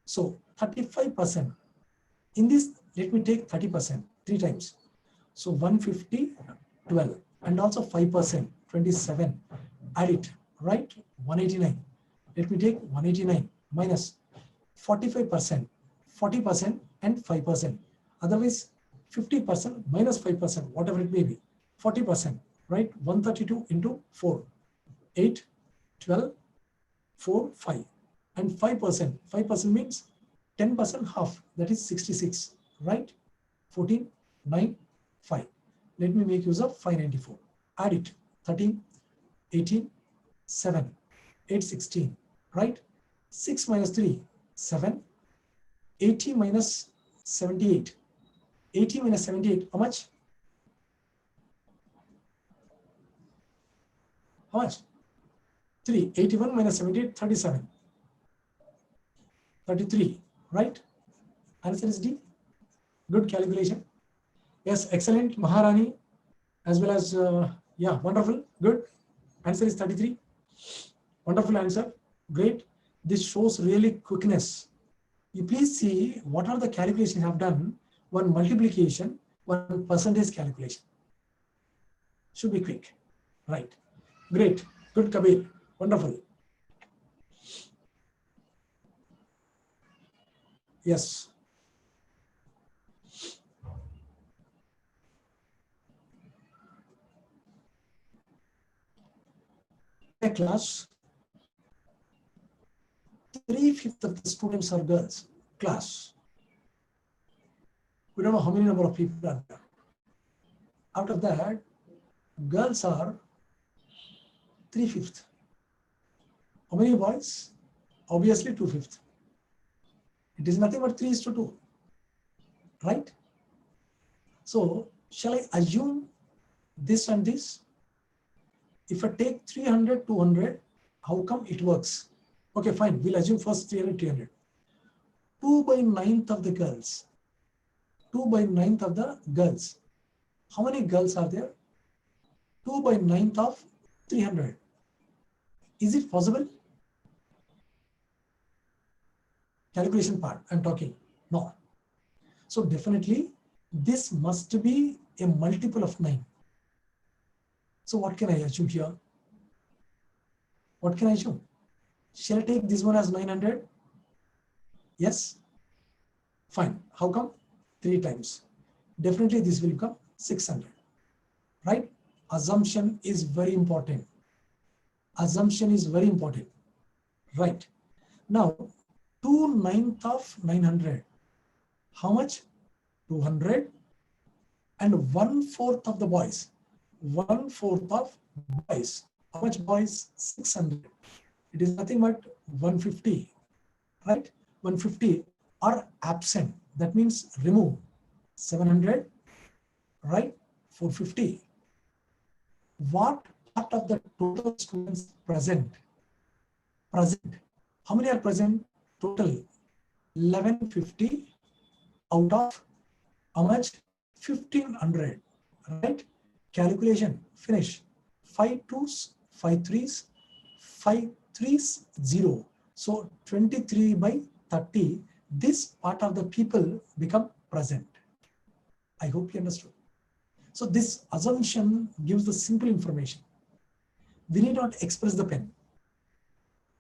So 35%. In this, let me take 30%, 3 times. So 150, 12, and also 5%, 27. Add it, right? 189. Let me take 189 minus 45%, 40% and 5%. Otherwise, 50% minus 5%, whatever it may be. 40%, right? 132 into 4, 8, 12, 4, 5, and 5%. 5% means 10% half, that is 66, right? 14, 9, 5. Let me make use of 594. Add it, 13, 18, 7, 8, 16, right? 6 minus 3, 7, 80 minus 78. 80 minus 78, how much? How much? 3. 81 minus 78, 37. 33, right? Answer is D. Good calculation. Yes, excellent, Maharani, as well as, yeah, wonderful, good. Answer is 33. Wonderful answer, great. This shows really quickness. You please see what are the calculations you have done. One multiplication, one percentage calculation. Should be quick, right? Great, good, Kabir, wonderful. Yes. A class, 3/5 of the students are girls. Class. We don't know how many number of people are there. Out of that, girls are 3/5. How many boys? Obviously 2/5. It is nothing but 3:2, right? So shall I assume this and this? If I take 300, 200, how come it works? Okay, fine. We'll assume first 300, 300. 2/9 of the girls. 2/9 of the girls. How many girls are there? 2/9 of 300. Is it possible? Calculation part I'm talking. No. So definitely this must be a multiple of 9. So what can I assume here? What can I assume? Shall I take this one as 900? Yes. Fine. How come? 3 times. Definitely this will become 600. Right? Assumption is very important. Assumption is very important. Right. Now, 2/9 of 900. How much? 200. And 1/4 of the boys. 1/4 of boys. How much boys? 600. It is nothing but 150. Right? 150 are absent. That means remove 700. Right? 450. What part of the total students present? Present. How many are present? Total 1150 out of how much? 1500. Right? Calculation. Finish. 5 2s, 5 3s, 5 3s, 0. So 23/30. This part of the people become present. I hope you understood. So this assumption gives the simple information. We need not express the pen.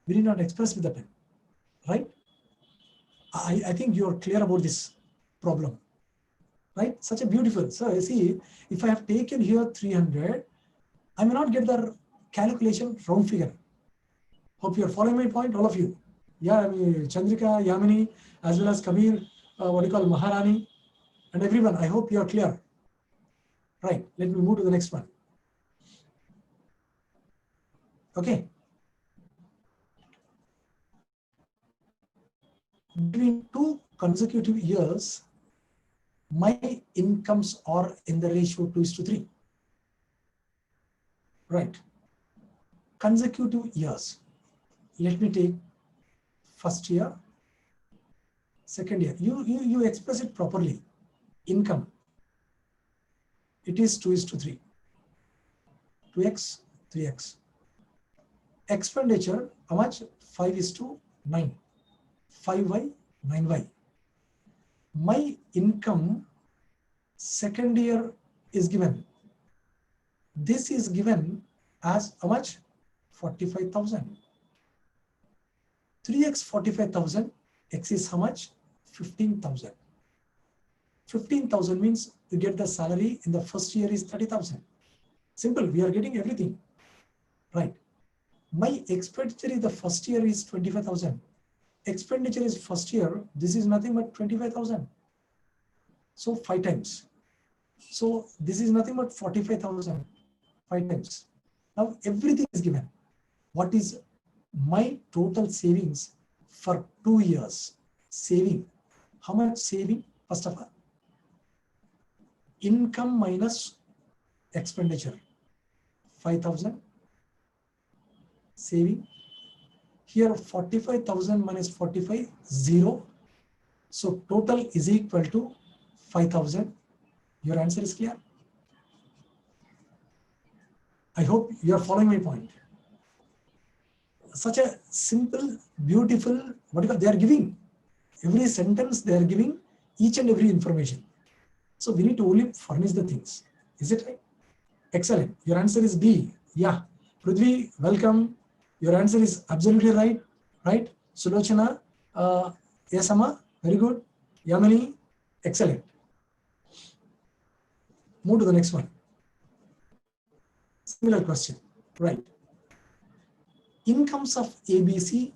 We need not express with the pen, right? I think you are clear about this problem, right? Such a beautiful. So you see, if I have taken here 300, I may not get the calculation round figure. Hope you are following my point, all of you. Yeah, I mean, Chandrika, Yamini, as well as Kabir, what you call Maharani, and everyone. I hope you are clear. Right, let me move to the next one. Okay. Between 2 consecutive years, my incomes are in the ratio 2:3. Right. Consecutive years. Let me take first year, second year. You express it properly. Income. It is 2:3. 2x, 3x. Expenditure, how much? 5:9. 5y, 9y. My income, second year is given. This is given as how much? 45,000. 3x 45,000, x is how much? 15,000. 15,000 means you get the salary in the first year is 30,000. Simple, we are getting everything. Right. My expenditure in the first year is 25,000. Expenditure is first year, this is nothing but 25,000. So 5 times. So this is nothing but 45,000. 5 times. Now everything is given. What is my total savings for 2 years? Saving. How much saving? First of all, income minus expenditure. 5,000. Saving. Here 45,000 minus 45, 0. So total is equal to 5,000. Your answer is clear? I hope you are following my point. Such a simple, beautiful, whatever they are giving. Every sentence they are giving each and every information. So we need to only furnish the things. Is it right? Excellent. Your answer is B. Yeah. Prithvi, welcome. Your answer is absolutely right. Right? Sulochana, yes, Amma, very good. Yamini, excellent. Move to the next one. Similar question. Right. Incomes of ABC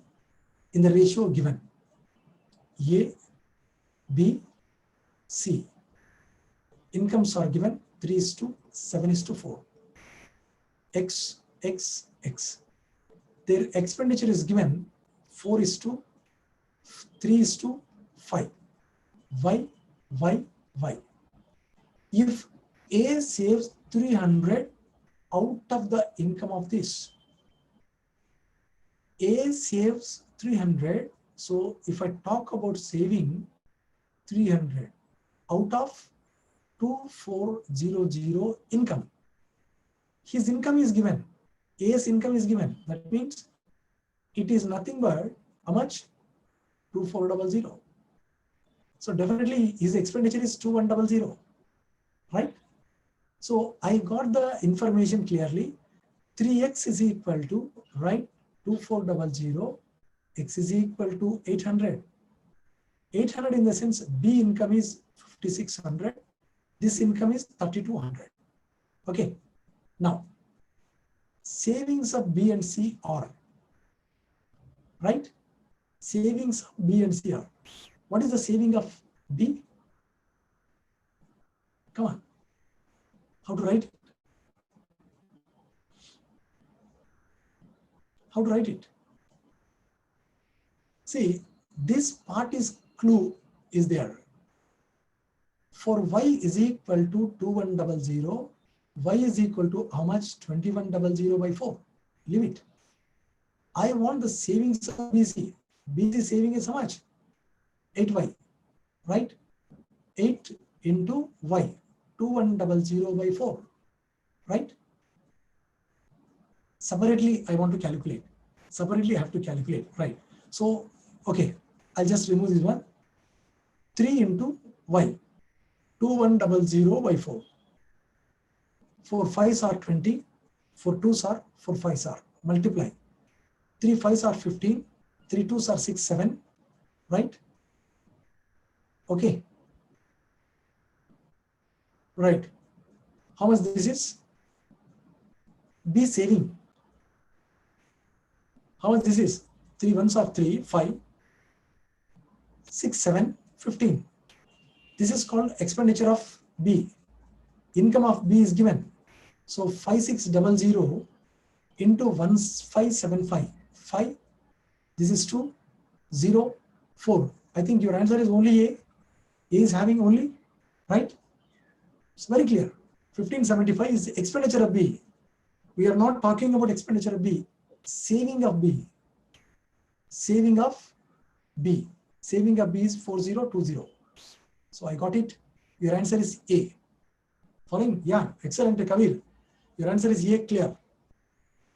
in the ratio given. A, B, C. Incomes are given 3:7:4. X, X, X. Their expenditure is given 4:3:5. Y, Y, Y. If A saves 300 out of the income of this, A saves 300. So if I talk about saving 300 out of 2400 income, his income is given, A's income is given. That means it is nothing but how much? 2400. So definitely his expenditure is 2100, right? So I got the information clearly. 3x is equal to, right, 2400, x is equal to 800. 800 in the sense B income is 5600, this income is 3200. Okay, now savings of B and C are, right? Savings of B and C are. What is the saving of B? Come on, how to write it? How to write it? See, this part is clue is there. For y is equal to 2100, y is equal to how much? 2100 by 4. Leave it. I want the savings of BC. BC saving is how much? 8y, right? 8 into y, 2100 by 4, right? Separately, I want to calculate. Separately, I have to calculate, right? So, okay, I'll just remove this one. 3 into y, 2100 by 4. 4 5s are 20, 4 2s are 4 5s are. Multiply. 3 5s are 15, 3 2s are 6 7, right? Okay. Right. How much this is? B saving. How much this is? 3 1s are 3, 5, 6, 7, 15. This is called expenditure of B. Income of B is given. So 5600 into 1575. 5. This is 2, 0, 4. I think your answer is only A. A is having only, right? It's very clear. 1575 is the expenditure of B. We are not talking about expenditure of B. Saving of B. Saving of B. Saving of B is 4020. So I got it. Your answer is A. Following? Yeah, excellent, Kavir. Your answer is A, clear.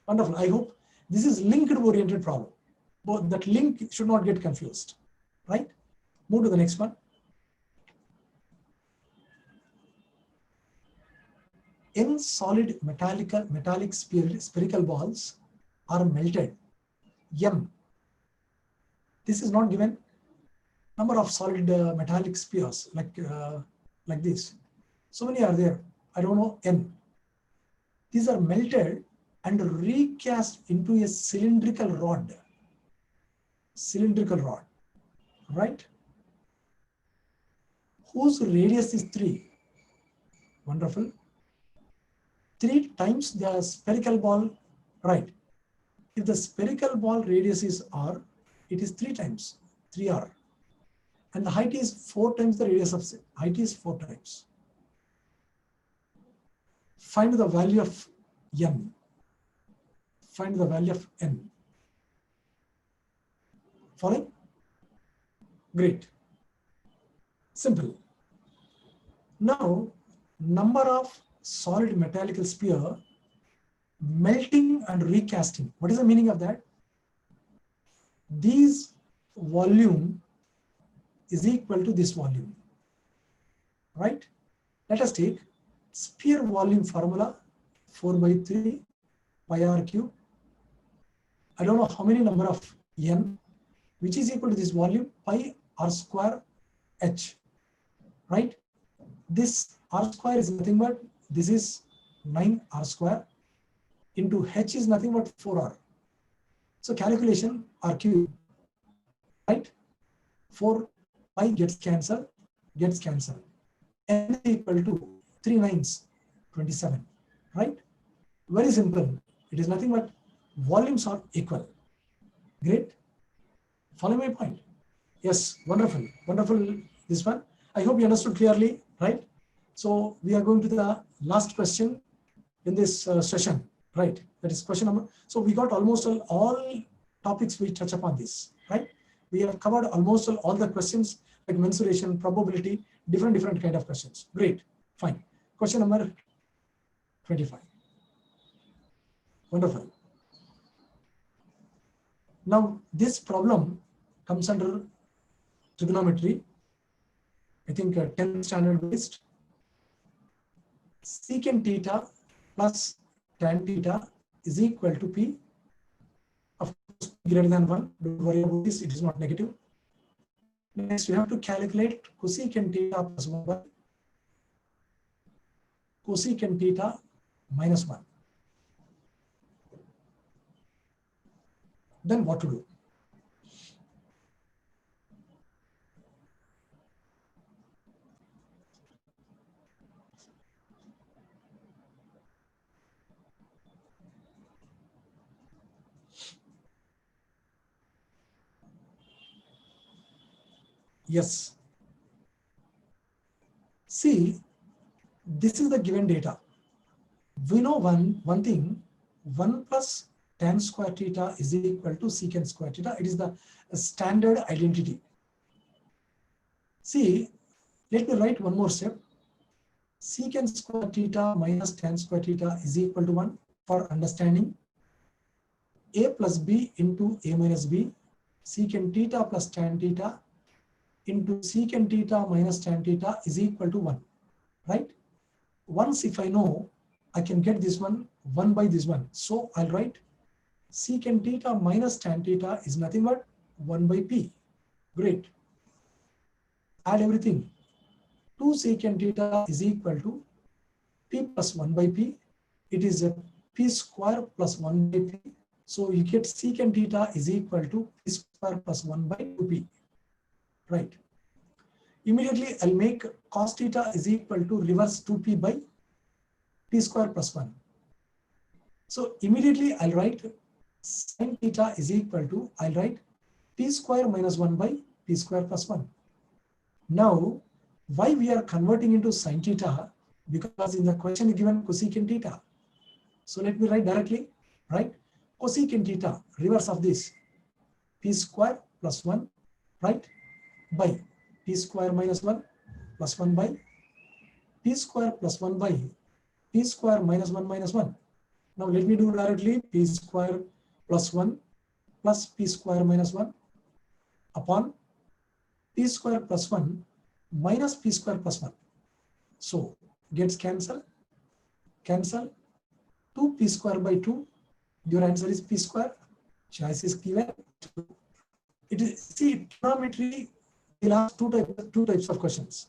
Wonderful. I hope this is linked oriented problem. But that link should not get confused, right? Move to the next one. N solid metallic spherical balls are melted. M. This is not given. Number of solid metallic spheres like this. So many are there. I don't know N. These are melted and recast into a cylindrical rod. Cylindrical rod, right? Whose radius is 3? Wonderful. 3 times the spherical ball, right? If the spherical ball radius is r, it is 3 times, 3r. And the height is 4 times the radius of height is 4 times. Find the value of m. Find the value of n. Following? Great. Simple. Now, number of solid metallic sphere melting and recasting. What is the meaning of that? These volume is equal to this volume, right? Let us take sphere volume formula 4/3 pi r cube. I don't know how many number of n, which is equal to this volume pi r square h, right? This r square is nothing but this is 9r square into h is nothing but 4r. So calculation r cube, right? 4 pi gets cancelled, n is equal to 3 9s 27, right? Very simple. It is nothing but volumes are equal. Great. Follow my point. Yes, wonderful, wonderful. This one. I hope you understood clearly, right? So we are going to the last question in this session, right? That is question number. So we got almost all topics we touch upon this, right? We have covered almost all the questions like mensuration, probability, different kind of questions. Great, fine. Question number 25. Wonderful. Now this problem comes under trigonometry. I think 10th standard based. Secant theta plus tan theta is equal to P. Of course, greater than 1. Don't worry about this, it is not negative. Next, we have to calculate cosecant theta plus 1 by cosecant theta minus 1. Then what to do? Yes. See, this is the given data. We know one thing, 1 plus tan square theta is equal to secant square theta. It is the standard identity. See, let me write one more step. Secant square theta minus tan square theta is equal to 1 for understanding. A plus B into A minus B, secant theta plus tan theta into secant theta minus tan theta is equal to 1, right? Once if I know, I can get this one 1 by this one. So I'll write secant theta minus tan theta is nothing but 1 by P. Great. Add everything. 2 secant theta is equal to P plus 1 by P. It is a P square plus 1 by P. So you get secant theta is equal to P square plus 1 by 2P. Right. Immediately I'll make cos theta is equal to reverse 2P by P square plus 1. So immediately I'll write sin theta is equal to, I'll write P square minus 1 by P square plus 1. Now, why we are converting into sin theta? Because in the question given cosecant theta. So let me write directly, right? Cosecant theta, reverse of this, P square plus 1, right? By P square minus 1 plus 1 by P square plus 1 by P square minus 1 minus 1. Now let me do directly P square plus 1 plus P square minus 1 upon P square plus 1 minus P square plus 1. So gets cancel, 2 P square by 2. Your answer is P square. Choice is given. It is, see, trigonometry will ask two types of questions.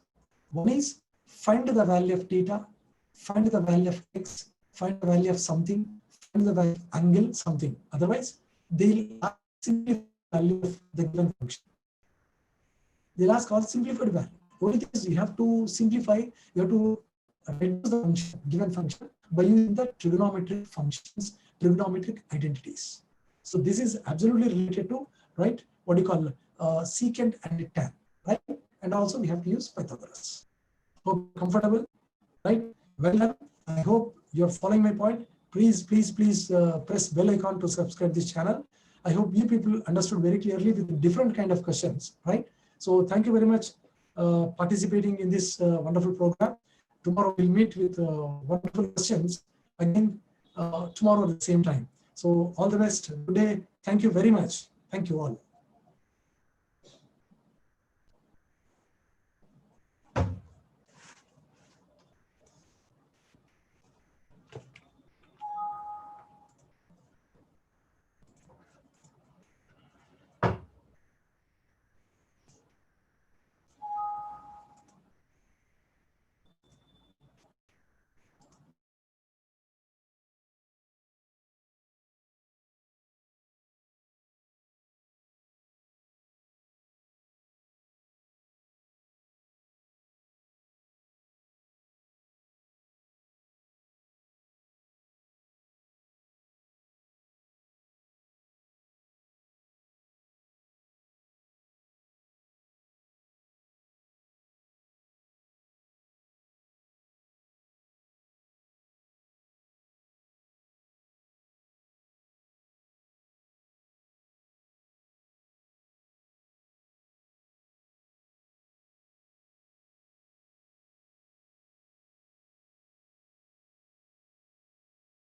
One is find the value of theta, find the value of x, find the value of something, find the value of angle something. Otherwise, they'll ask simply the value of the given function. They'll ask all simplified value. Only thing is you have to simplify, you have to reduce the function, given function by using the trigonometric functions, trigonometric identities. So this is absolutely related to, right, what you call secant and tan, right? And also we have to use Pythagoras. Hope comfortable, right? Well done. I hope you're following my point. Please press bell icon to subscribe this channel. I hope you people understood very clearly with different kind of questions, right? So thank you very much participating in this wonderful program. Tomorrow we'll meet with wonderful questions again tomorrow at the same time. So all the best. Today, thank you very much. Thank you all.